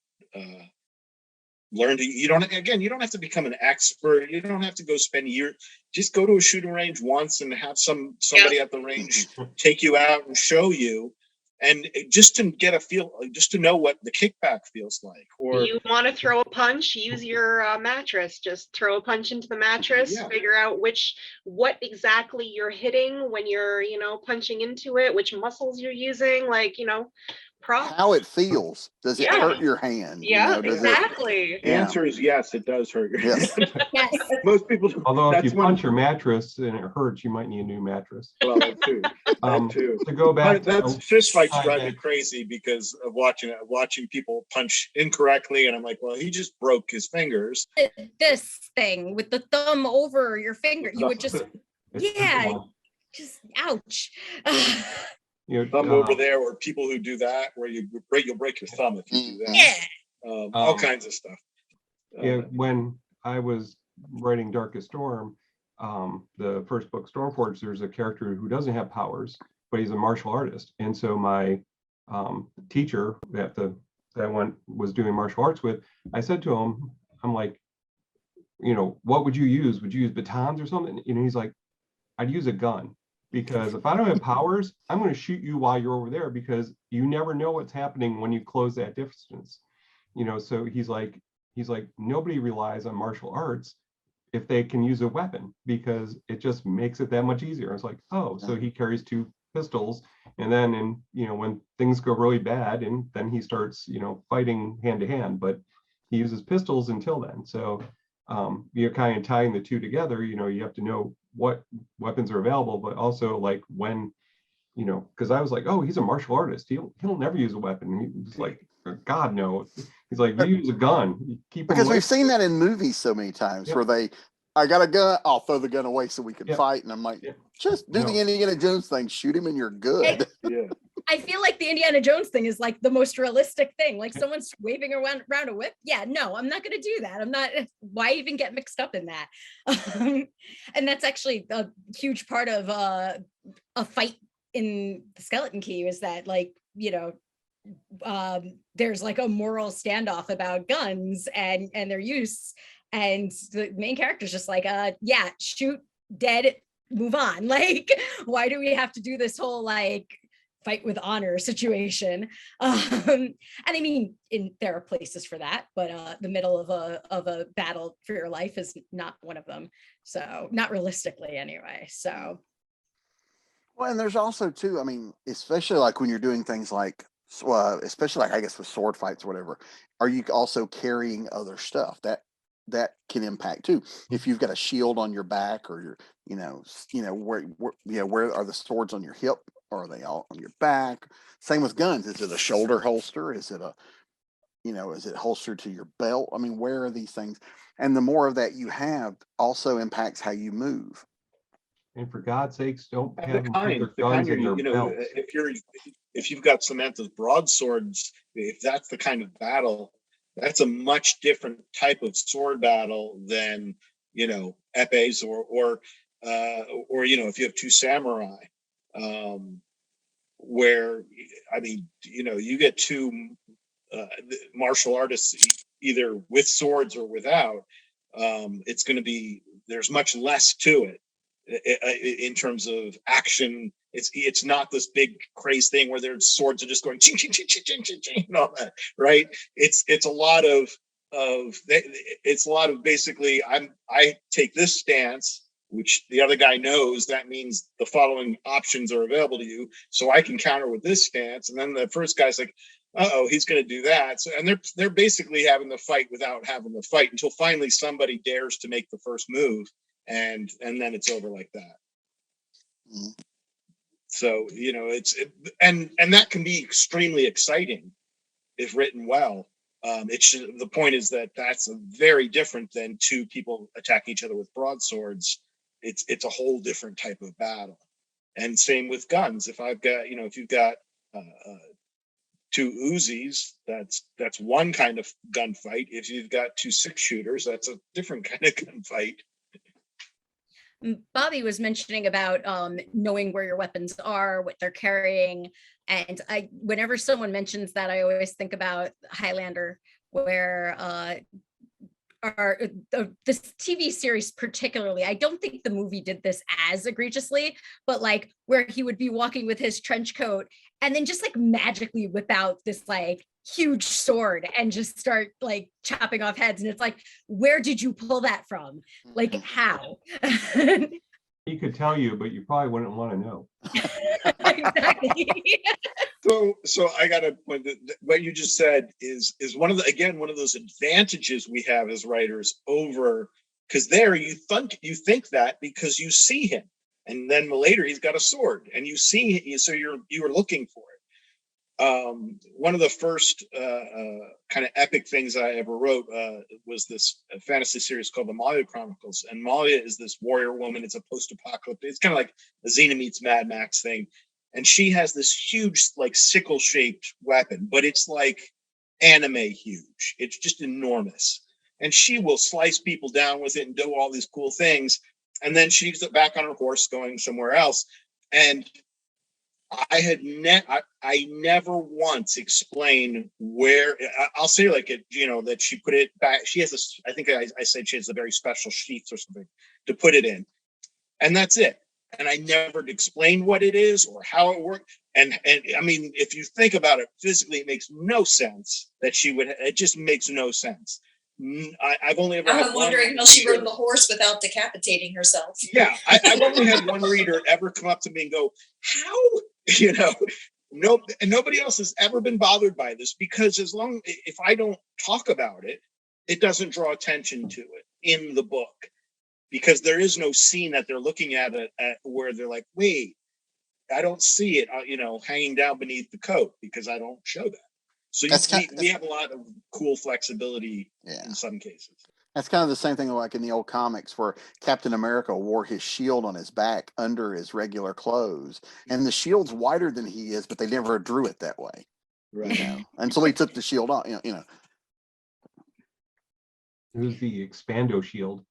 learn to, you don't have to become an expert. You don't have to go spend years. Just go to a shooting range once and have somebody at the range take you out and show you. And just to get a feel, just to know what the kickback feels like. Or you want to throw a punch, use your mattress. Just throw a punch into the mattress. Figure out what exactly you're hitting when you're, punching into it. Which muscles you're using. Like, Prop. how it feels. Does it Yeah. hurt your hand? Yeah, Does exactly. The answer is yes, it does hurt your Yes. hand. Yes. Most people don't. Although if That's you when, punch your mattress and it hurts, you might need a new mattress. well, that too. That too. To go back That's to fist fights time drive me back- crazy because of watching people punch incorrectly, and I'm like, well, he just broke his fingers. This thing with the thumb over your finger, you would just, it's yeah, simple. just ouch. You know, Thumb over there, or people who do that, where you'll break your thumb if you do that. Yeah. All kinds of stuff. Yeah, when I was writing Darkest Storm, the first book, Stormforge, there's a character who doesn't have powers, but he's a martial artist. And so my teacher that I was doing martial arts with, I said to him, I'm like, you know, what would you use? Would you use batons or something? You know, he's like, I'd use a gun, because if I don't have powers, I'm going to shoot you while you're over there, because you never know what's happening when you close that distance. You know, so he's like, nobody relies on martial arts if they can use a weapon, because it just makes it that much easier. It's like, oh, so he carries 2 pistols, and then, you know, when things go really bad, and then he starts, you know, fighting hand to hand, but he uses pistols until then. So you're kind of tying the two together. You know, you have to know what weapons are available, but also like when, you know, because I was like, oh, he's a martial artist. He'll never use a weapon. He's like, God, no. He's like, you use a gun. You keep Because him we've seen that in movies so many times where I got a gun, I'll throw the gun away so we can fight. And I'm like, just do the Indiana Jones thing, shoot him and you're good. Yeah. I feel like the Indiana Jones thing is like the most realistic thing. Like someone's waving around a whip. Yeah, no, I'm not going to do that. I'm not. Why even get mixed up in that? And that's actually a huge part of a fight in the Skeleton Key, is that, like, you know, there's like a moral standoff about guns and their use, and the main character's just like, yeah, shoot, dead, move on. Like, why do we have to do this whole like fight with honor situation? And I mean, there are places for that, but the middle of a battle for your life is not one of them. So not realistically anyway. So Well, and there's also too, I mean, especially like when you're doing things like, especially like I guess with sword fights or whatever, are you also carrying other stuff that can impact too? If you've got a shield on your back, or your, where are the swords on your hip, or are they all on your back? Same with guns. Is it a shoulder holster? Is it is it holstered to your belt? I mean, where are these things? And the more of that you have also impacts how you move. And for God's sakes, don't have The them kind, put their guns in their you know, belts. if you've got Samantha's broadswords, if that's the kind of battle, that's a much different type of sword battle than, you know, epes or you know, if you have 2 samurai, where, I mean, you know, you get 2 martial artists either with swords or without, it's going to be, there's much less to it in terms of action. It's not this big crazy thing where their swords are just going ching ching ching ching ching ching ching and all that, right? It's a lot of basically, I take this stance, which the other guy knows that means the following options are available to you, so I can counter with this stance, and then the first guy's like, uh-oh, he's going to do that. So, and they're basically having the fight without having the fight, until finally somebody dares to make the first move, and then it's over like that. Mm-hmm. So, you know, and that can be extremely exciting if written well. The point is that that's very different than 2 people attacking each other with broadswords. It's a whole different type of battle. And same with guns. If you've got 2 Uzis, that's one kind of gunfight. If you've got 2 6-shooters, that's a different kind of gunfight. Bobby was mentioning about knowing where your weapons are, what they're carrying. And whenever someone mentions that, I always think about Highlander, where this TV series particularly, I don't think the movie did this as egregiously, but like where he would be walking with his trench coat and then just like magically whip out this like huge sword and just start like chopping off heads. And it's like, where did you pull that from? Like, how? He could tell you, but you probably wouldn't want to know. Exactly. So I got to point that what you just said is one of those advantages we have as writers over, because there you think that because you see him, and then later he's got a sword, and you see, so you were looking for it. One of the first kind of epic things I ever wrote was this fantasy series called the Malia Chronicles, and Malia is this warrior woman. It's a post-apocalyptic. It's kind of like a Xena meets Mad Max thing. And she has this huge, like sickle-shaped weapon, but it's like anime huge. It's just enormous. And she will slice people down with it and do all these cool things. And then she's back on her horse going somewhere else. And I never once explained where. I'll say like it, that she put it back. She has this. I think I said she has a very special sheath or something to put it in, and that's it. And I never explained what it is or how it worked. And I mean, if you think about it physically, it makes no sense that she would. It just makes no sense. I've only ever. I'm wondering how she rode the horse without decapitating herself. Yeah, I've only had one reader ever come up to me and go, "How?" No, and nobody else has ever been bothered by this, because if I don't talk about it, it doesn't draw attention to it in the book, because there is no scene that they're looking at it where they're like, wait, I don't see it, hanging down beneath the coat, because I don't show that. So we have a lot of cool flexibility in some cases. That's kind of the same thing like in the old comics where Captain America wore his shield on his back under his regular clothes, and the shield's wider than he is, but they never drew it that way. Right. Until he took the shield off, It was the Expando shield.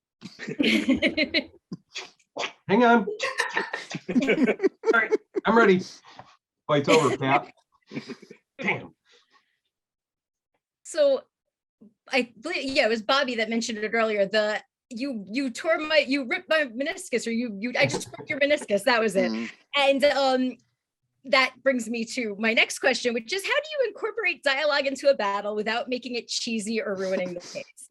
Hang on. Sorry, I'm ready. Fight's over, Cap. Damn. So I believe, it was Bobby that mentioned it earlier. You ripped my meniscus, or I just broke your meniscus. That was it. And that brings me to my next question, which is, how do you incorporate dialogue into a battle without making it cheesy or ruining the case?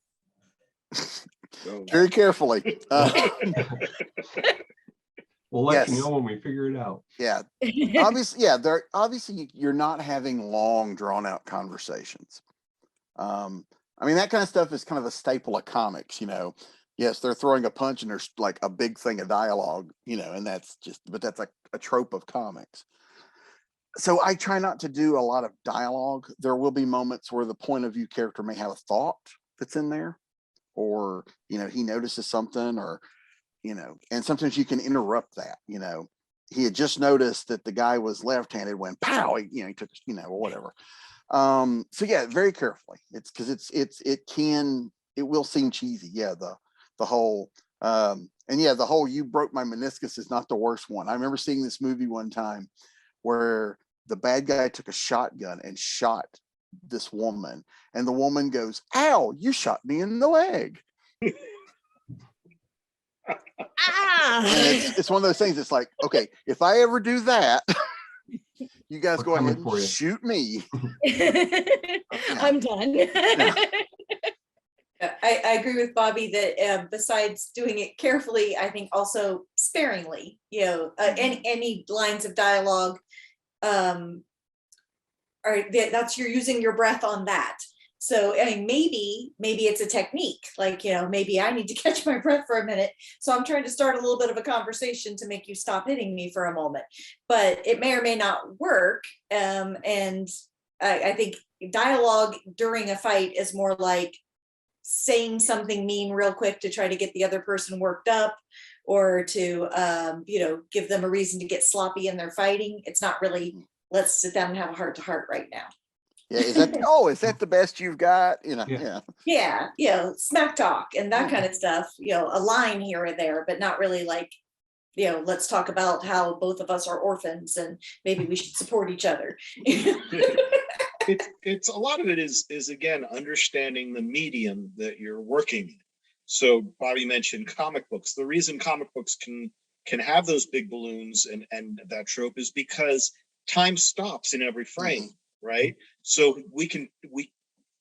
Very carefully. We'll let you know when we figure it out. Yeah. Obviously you're not having long drawn out conversations. I mean, that kind of stuff is kind of a staple of comics, Yes, they're throwing a punch and there's like a big thing of dialogue, and that's like a trope of comics. So I try not to do a lot of dialogue. There will be moments where the point of view character may have a thought that's in there, or, he notices something, or, and sometimes you can interrupt that, he had just noticed that the guy was left-handed when pow, he took, or whatever. So yeah, very carefully. It's because it will seem cheesy. Yeah, the whole the whole "you broke my meniscus" is not the worst one. I remember seeing this movie one time where the bad guy took a shotgun and shot this woman, and the woman goes, "Ow, you shot me in the leg." And it's one of those things. It's like, okay, if I ever do that, you guys go ahead and shoot me. I'm done. I agree with Bobby that besides doing it carefully, I think also sparingly, any lines of dialogue, that's you're using your breath on that. So, I mean, maybe it's a technique, like, maybe I need to catch my breath for a minute. So I'm trying to start a little bit of a conversation to make you stop hitting me for a moment, but it may or may not work. And I think dialogue during a fight is more like saying something mean real quick to try to get the other person worked up, or to, give them a reason to get sloppy in their fighting. It's not really, let's sit down and have a heart to heart right now. Yeah, is that the best you've got? Yeah, smack talk and that kind of stuff, a line here or there, but not really like, let's talk about how both of us are orphans and maybe we should support each other. It's a lot of it is again understanding the medium that you're working in. So Bobby mentioned comic books. The reason comic books can have those big balloons and that trope is because time stops in every frame, right? So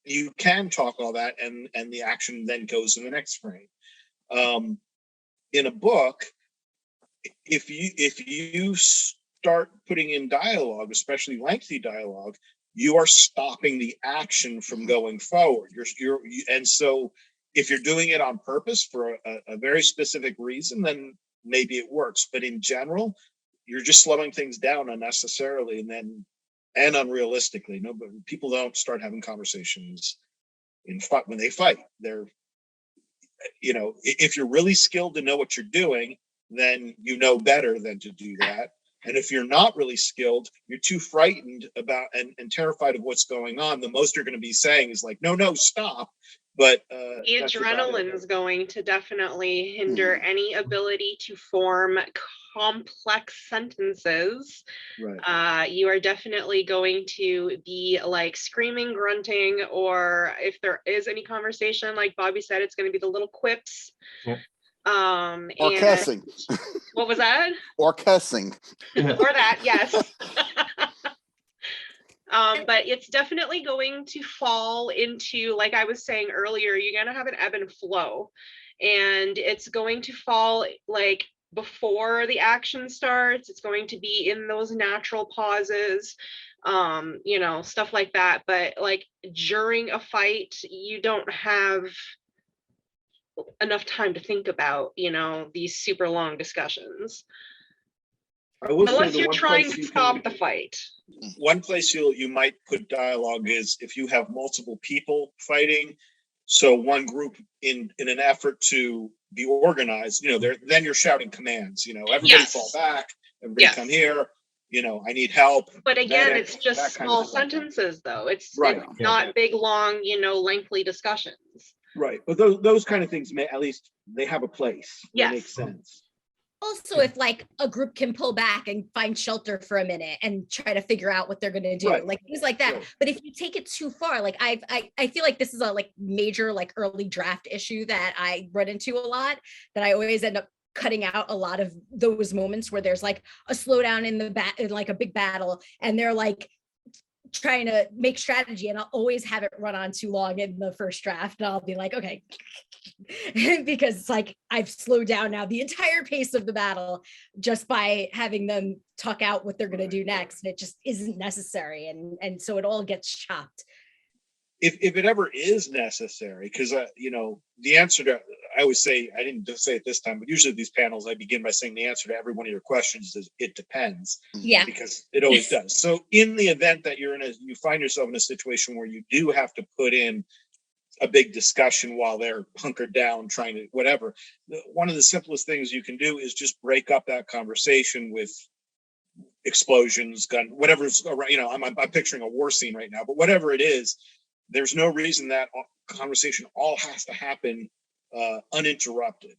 you can talk all that and the action then goes in the next frame. In a book, if you start putting in dialogue, especially lengthy dialogue, you are stopping the action from going forward. And so if you're doing it on purpose for a very specific reason, then maybe it works. But in general, you're just slowing things down unnecessarily and unrealistically. No, but people don't start having conversations when they fight. They're, if you're really skilled to know what you're doing, then you know better than to do that. And if you're not really skilled, you're too frightened about and terrified of what's going on. The most you're going to be saying is like, no, stop. But the adrenaline is going to definitely hinder any ability to form complex sentences. Right. You are definitely going to be like screaming, grunting, or if there is any conversation, like Bobby said, it's going to be the little quips. Yep. Or cussing. What was that? Or cussing. Or that, yes. But it's definitely going to fall into, like I was saying earlier, you're going to have an ebb and flow, and it's going to fall like before the action starts. It's going to be in those natural pauses, stuff like that. But like during a fight, you don't have enough time to think about, these super long discussions. Unless you're trying to stop the fight. One place you might put dialogue is if you have multiple people fighting. So one group in an effort to be organized, then you're shouting commands, everybody fall back, everybody come here, I need help. But again, it's just small sentences though. It's not big, long, lengthy discussions. Right. But those kind of things at least they have a place. Yes. That makes sense. Also, if like a group can pull back and find shelter for a minute and try to figure out what they're going to do, like things like that. But if you take it too far, like I feel like this is a like major like early draft issue that I run into a lot, that I always end up cutting out a lot of those moments where there's like a slowdown in like a big battle, and they're like trying to make strategy, and I'll always have it run on too long in the first draft, and I'll be like, okay, because it's like I've slowed down now the entire pace of the battle just by having them talk out what they're going to do next, and it just isn't necessary, and so it all gets chopped. If it ever is necessary, because the answer to, I always say, I didn't just say it this time, but usually these panels I begin by saying the answer to every one of your questions is it depends. Yeah, because it always does. So in the event that you find yourself in a situation where you do have to put in a big discussion while they're hunkered down trying to whatever, one of the simplest things you can do is just break up that conversation with explosions, gun, whatever's around. I'm picturing a war scene right now, but whatever it is, there's no reason that conversation all has to happen uninterrupted.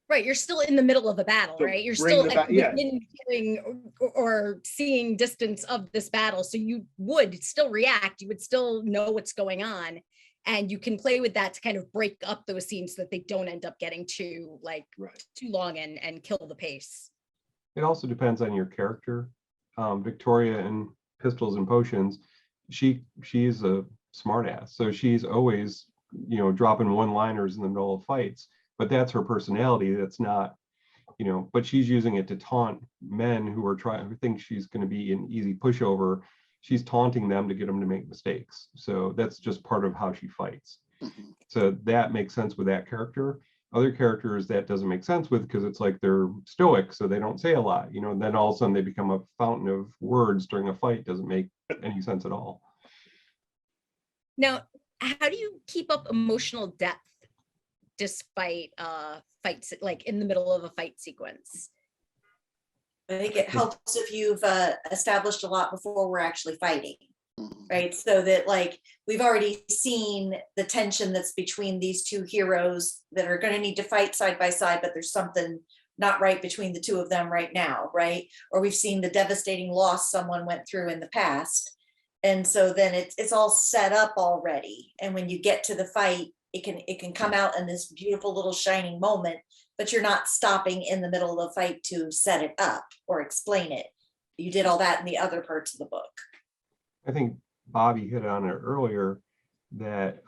Right, you're still in the middle of a battle, So right? You're still within hearing or seeing distance of this battle, so you would still react. You would still know what's going on, and you can play with that to kind of break up those scenes so that they don't end up getting too long and kill the pace. It also depends on your character. Victoria in Pistols and Potions, she's a smartass, so she's always dropping one-liners in the middle of fights, but that's her personality. That's not, but she's using it to taunt men who think she's going to be an easy pushover. She's taunting them to get them to make mistakes. So that's just part of how she fights. So that makes sense with that character. Other characters that doesn't make sense with, because it's like they're stoic, so they don't say a lot, and then all of a sudden they become a fountain of words during a fight. Doesn't make any sense at all. Now, how do you keep up emotional depth despite fights, like in the middle of a fight sequence? I think it helps if you've established a lot before we're actually fighting, right? So that like we've already seen the tension that's between these two heroes that are going to need to fight side by side, but there's something not right between the two of them right now, right? Or we've seen the devastating loss someone went through in the past. And so then it's all set up already. And when you get to the fight, it can come out in this beautiful little shining moment, but you're not stopping in the middle of the fight to set it up or explain it. You did all that in the other parts of the book. I think Bobby hit on it earlier that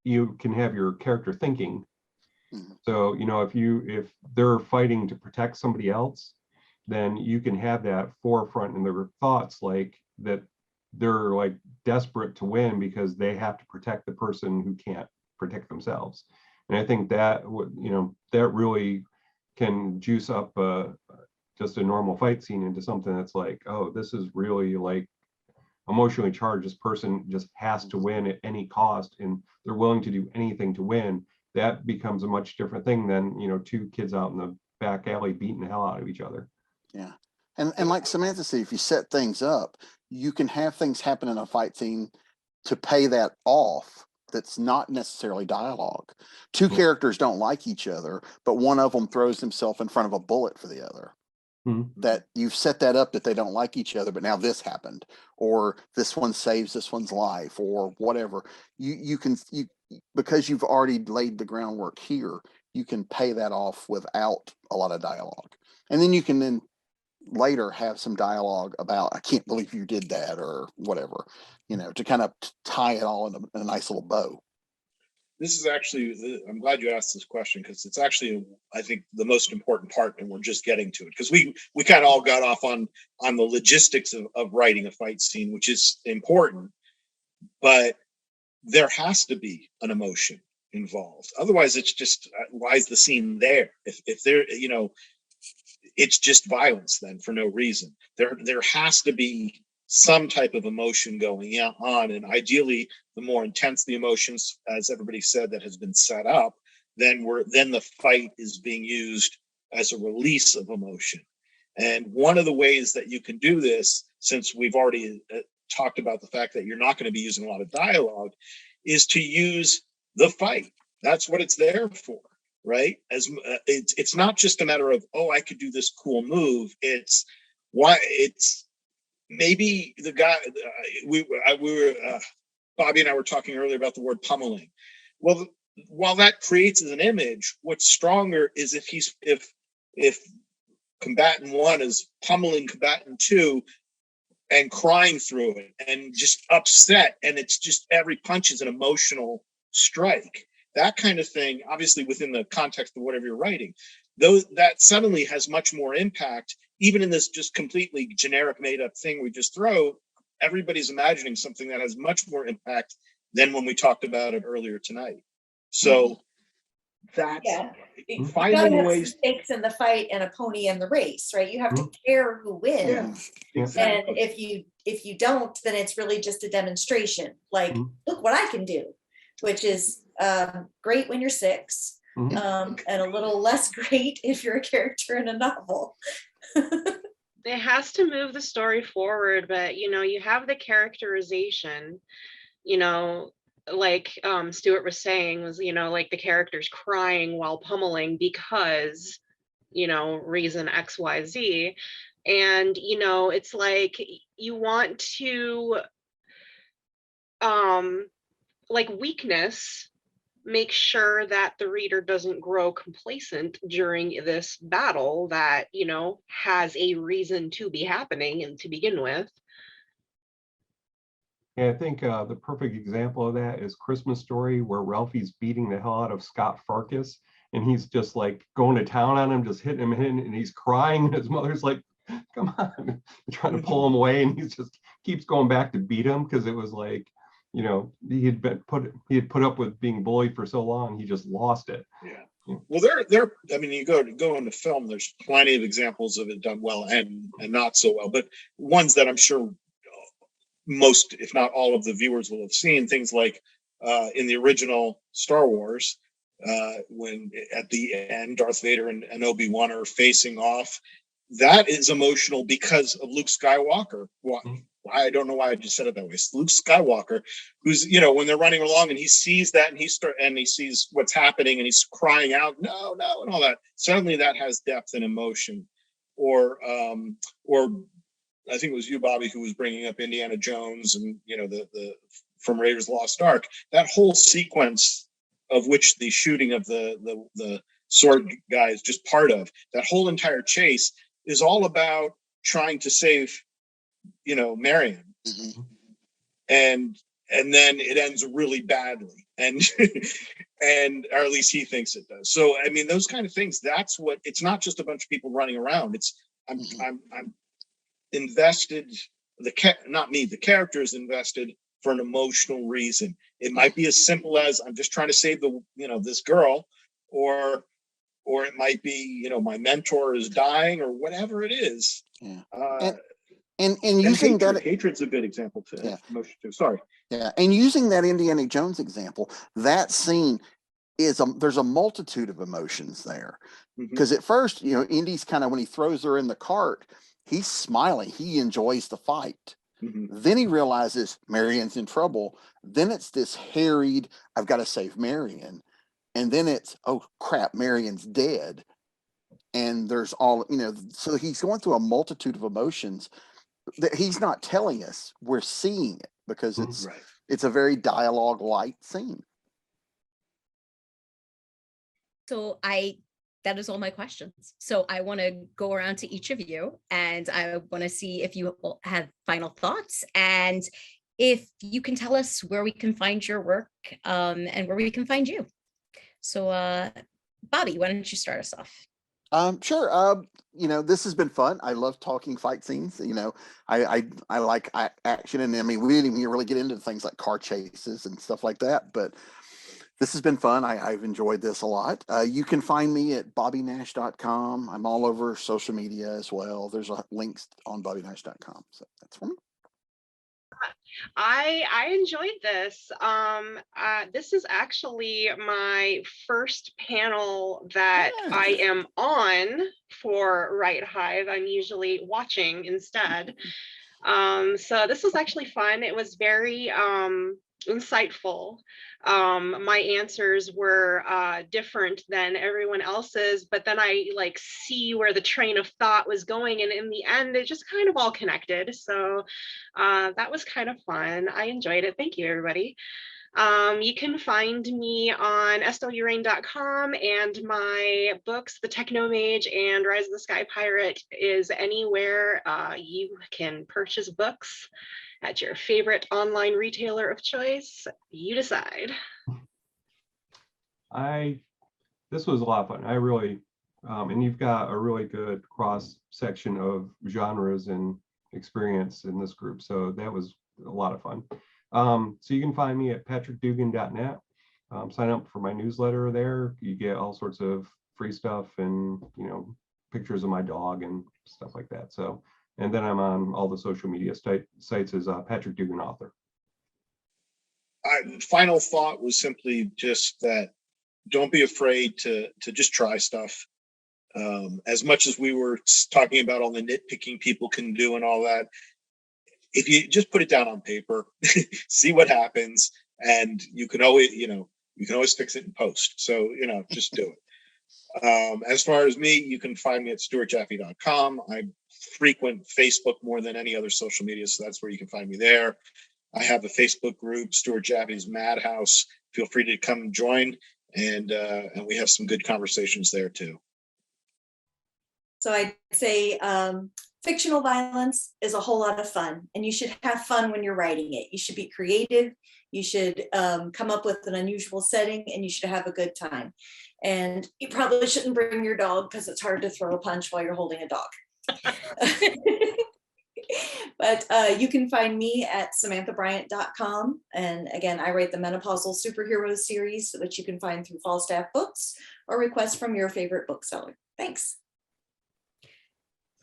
you can have your character thinking, Mhm. So, if they're fighting to protect somebody else, then you can have that forefront in their thoughts, like that they're like desperate to win because they have to protect the person who can't protect themselves. And I think that that really can juice up just a normal fight scene into something that's like, oh, this is really like emotionally charged. This person just has to win at any cost, and they're willing to do anything to win. That becomes a much different thing than two kids out in the back alley beating the hell out of each other. Yeah. And like Samantha said, if you set things up, you can have things happen in a fight scene to pay that off. That's not necessarily dialogue. Two Yeah. characters don't like each other, but one of them throws himself in front of a bullet for the other. Mhm. That you've set that up that they don't like each other, but now this happened, or this one saves this one's life, or whatever. You can because you've already laid the groundwork here, you can pay that off without a lot of dialogue. And then you can then later have some dialogue about, I can't believe you did that, or whatever, to kind of tie it all in a nice little bow. This is actually, I'm glad you asked this question, because it's actually, I think, the most important part, and we're just getting to it, because we kind of all got off on the logistics of writing a fight scene, which is important, but there has to be an emotion involved. Otherwise, it's just, why is the scene there? If there, it's just violence then for no reason. There has to be some type of emotion going on, and ideally, the more intense the emotions, as everybody said, that has been set up, then the fight is being used as a release of emotion. And one of the ways that you can do this, since we've already talked about the fact that you're not going to be using a lot of dialogue, is to use the fight. That's what it's there for, right? It's not just a matter of, oh, I could do this cool move. It's maybe the guy we were Bobby and I were talking earlier about the word pummeling. Well, while that creates as an image, what's stronger is if combatant one is pummeling combatant two and crying through it and just upset, and it's just every punch is an emotional strike. That kind of thing, obviously within the context of whatever you're writing, though, that suddenly has much more impact. Even in this just completely generic made up thing we just throw, everybody's imagining something that has much more impact than when we talked about it earlier tonight. So that's you gotta finding have ways. stakes in the fight and a pony in the race, right? You have to care who wins. Yeah. And if you don't, then it's really just a demonstration. Like, look what I can do, which is great when you're 6, and a little less great if you're a character in a novel. It has to move the story forward, but you have the characterization, like Stuart was saying, was like the characters crying while pummeling because reason XYZ. And it's like you want to like weakness, make sure that the reader doesn't grow complacent during this battle that has a reason to be happening and to begin with. Yeah, I think the perfect example of that is Christmas Story, where Ralphie's beating the hell out of Scott Farkas, and he's just like going to town on him, just hitting him, and he's crying, and his mother's like, come on, trying to pull him away, and he just keeps going back to beat him, because it was like, he had put up with being bullied for so long, he just lost it. Yeah. Well, there. I mean, you go into film. There's plenty of examples of it done well and not so well, but ones that I'm sure most, if not all, of the viewers will have seen. Things like in the original Star Wars, when at the end Darth Vader and Obi-Wan are facing off. That is emotional because of Luke Skywalker. I don't know why I just said it that way. It's Luke Skywalker, who's, when they're running along and he sees that, and he sees what's happening, and he's crying out, no, and all that. Suddenly that has depth and emotion. Or I think it was you, Bobby, who was bringing up Indiana Jones and, the from Raiders of the Lost Ark. That whole sequence, of which the shooting of the sword guy is just part of, that whole entire chase is all about trying to save, Marion. And then it ends really badly. And and or at least he thinks it does. So I mean, those kind of things. That's what. It's not just a bunch of people running around. It's I'm invested. Not me. The character is invested for an emotional reason. It might be as simple as I'm just trying to save this girl, or it might be my mentor is dying, or whatever it is. Yeah. And using hatred's a good example to emotion too. Sorry. Yeah, and using that Indiana Jones example, that scene is there's a multitude of emotions there. Because at first, Indy's kind of, when he throws her in the cart, he's smiling. He enjoys the fight. Then he realizes Marion's in trouble. Then it's this harried, I've got to save Marion. And then it's, oh crap, Marion's dead. And there's all, so he's going through a multitude of emotions that he's not telling us. We're seeing it because it's a very dialogue light scene. So that is all my questions. So I want to go around to each of you, and I want to see if you have final thoughts, and if you can tell us where we can find your work, and where we can find you. So Bobby, why don't you start us off? Sure. This has been fun. I love talking fight scenes. I like action, and I mean, we didn't even really get into things like car chases and stuff like that, but this has been fun. I've enjoyed this a lot. You can find me at bobbynash.com. I'm all over social media as well. There's links on bobbynash.com. So that's for me. I enjoyed this. This is actually my first panel that I am on for WriteHive. I'm usually watching instead. So this was actually fun. It was very insightful. My answers were different than everyone else's, but then I see where the train of thought was going, and in the end it just kind of all connected. So that was kind of fun. I enjoyed it. Thank you, everybody. You can find me on swraine.com, and my books, The Technomage and Rise of the Sky Pirate, is anywhere you can purchase books at your favorite online retailer of choice. You decide. This was a lot of fun. I really, and you've got a really good cross section of genres and experience in this group. So that was a lot of fun. So you can find me at patrickdugan.net. Sign up for my newsletter there. You get all sorts of free stuff and, pictures of my dog and stuff like that. So, and then I'm on all the social media sites as Patrick Dugan author. Final thought was simply just that don't be afraid to just try stuff. As much as we were talking about all the nitpicking people can do and all that, if you just put it down on paper, see what happens, and you can always fix it in post. So, just do it. As far as me, you can find me at stuartjaffe.com. I frequent Facebook more than any other social media, so that's where you can find me there. I have a Facebook group, Stuart Jaffe's Madhouse. Feel free to come join, and we have some good conversations there too. So I'd say fictional violence is a whole lot of fun, and you should have fun when you're writing it. You should be creative. You should come up with an unusual setting, and you should have a good time. And you probably shouldn't bring your dog, because it's hard to throw a punch while you're holding a dog. But you can find me at samanthabryant.com. And again, I write the Menopausal Superheroes series, which you can find through Falstaff Books or request from your favorite bookseller. Thanks.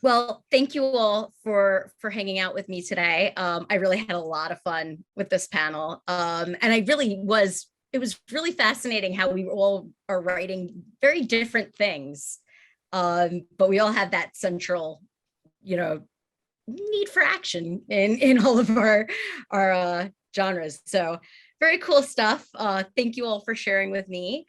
Well, thank you all for hanging out with me today. I really had a lot of fun with this panel. And it was really fascinating how we all are writing very different things. But we all have that central, need for action in all of our genres. So very cool stuff. Thank you all for sharing with me.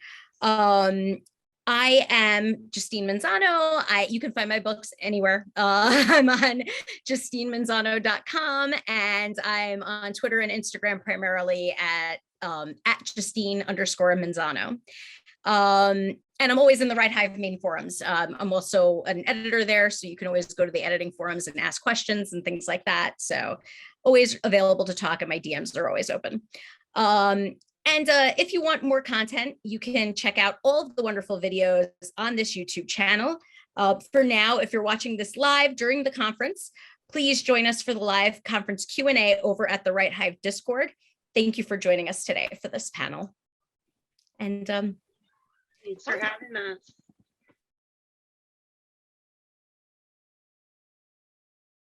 I am Justine Manzano. You can find my books anywhere. I'm on justinemanzano.com, and I'm on Twitter and Instagram primarily at Justine_Manzano. And I'm always in the WriteHive main forums. I'm also an editor there, so you can always go to the editing forums and ask questions and things like that. So always available to talk, and my DMs are always open. And if you want more content, you can check out all of the wonderful videos on this YouTube channel. For now, if you're watching this live during the conference, please join us for the live conference Q&A over at the WriteHive Discord. Thank you for joining us today for this panel. And Thanks for having us.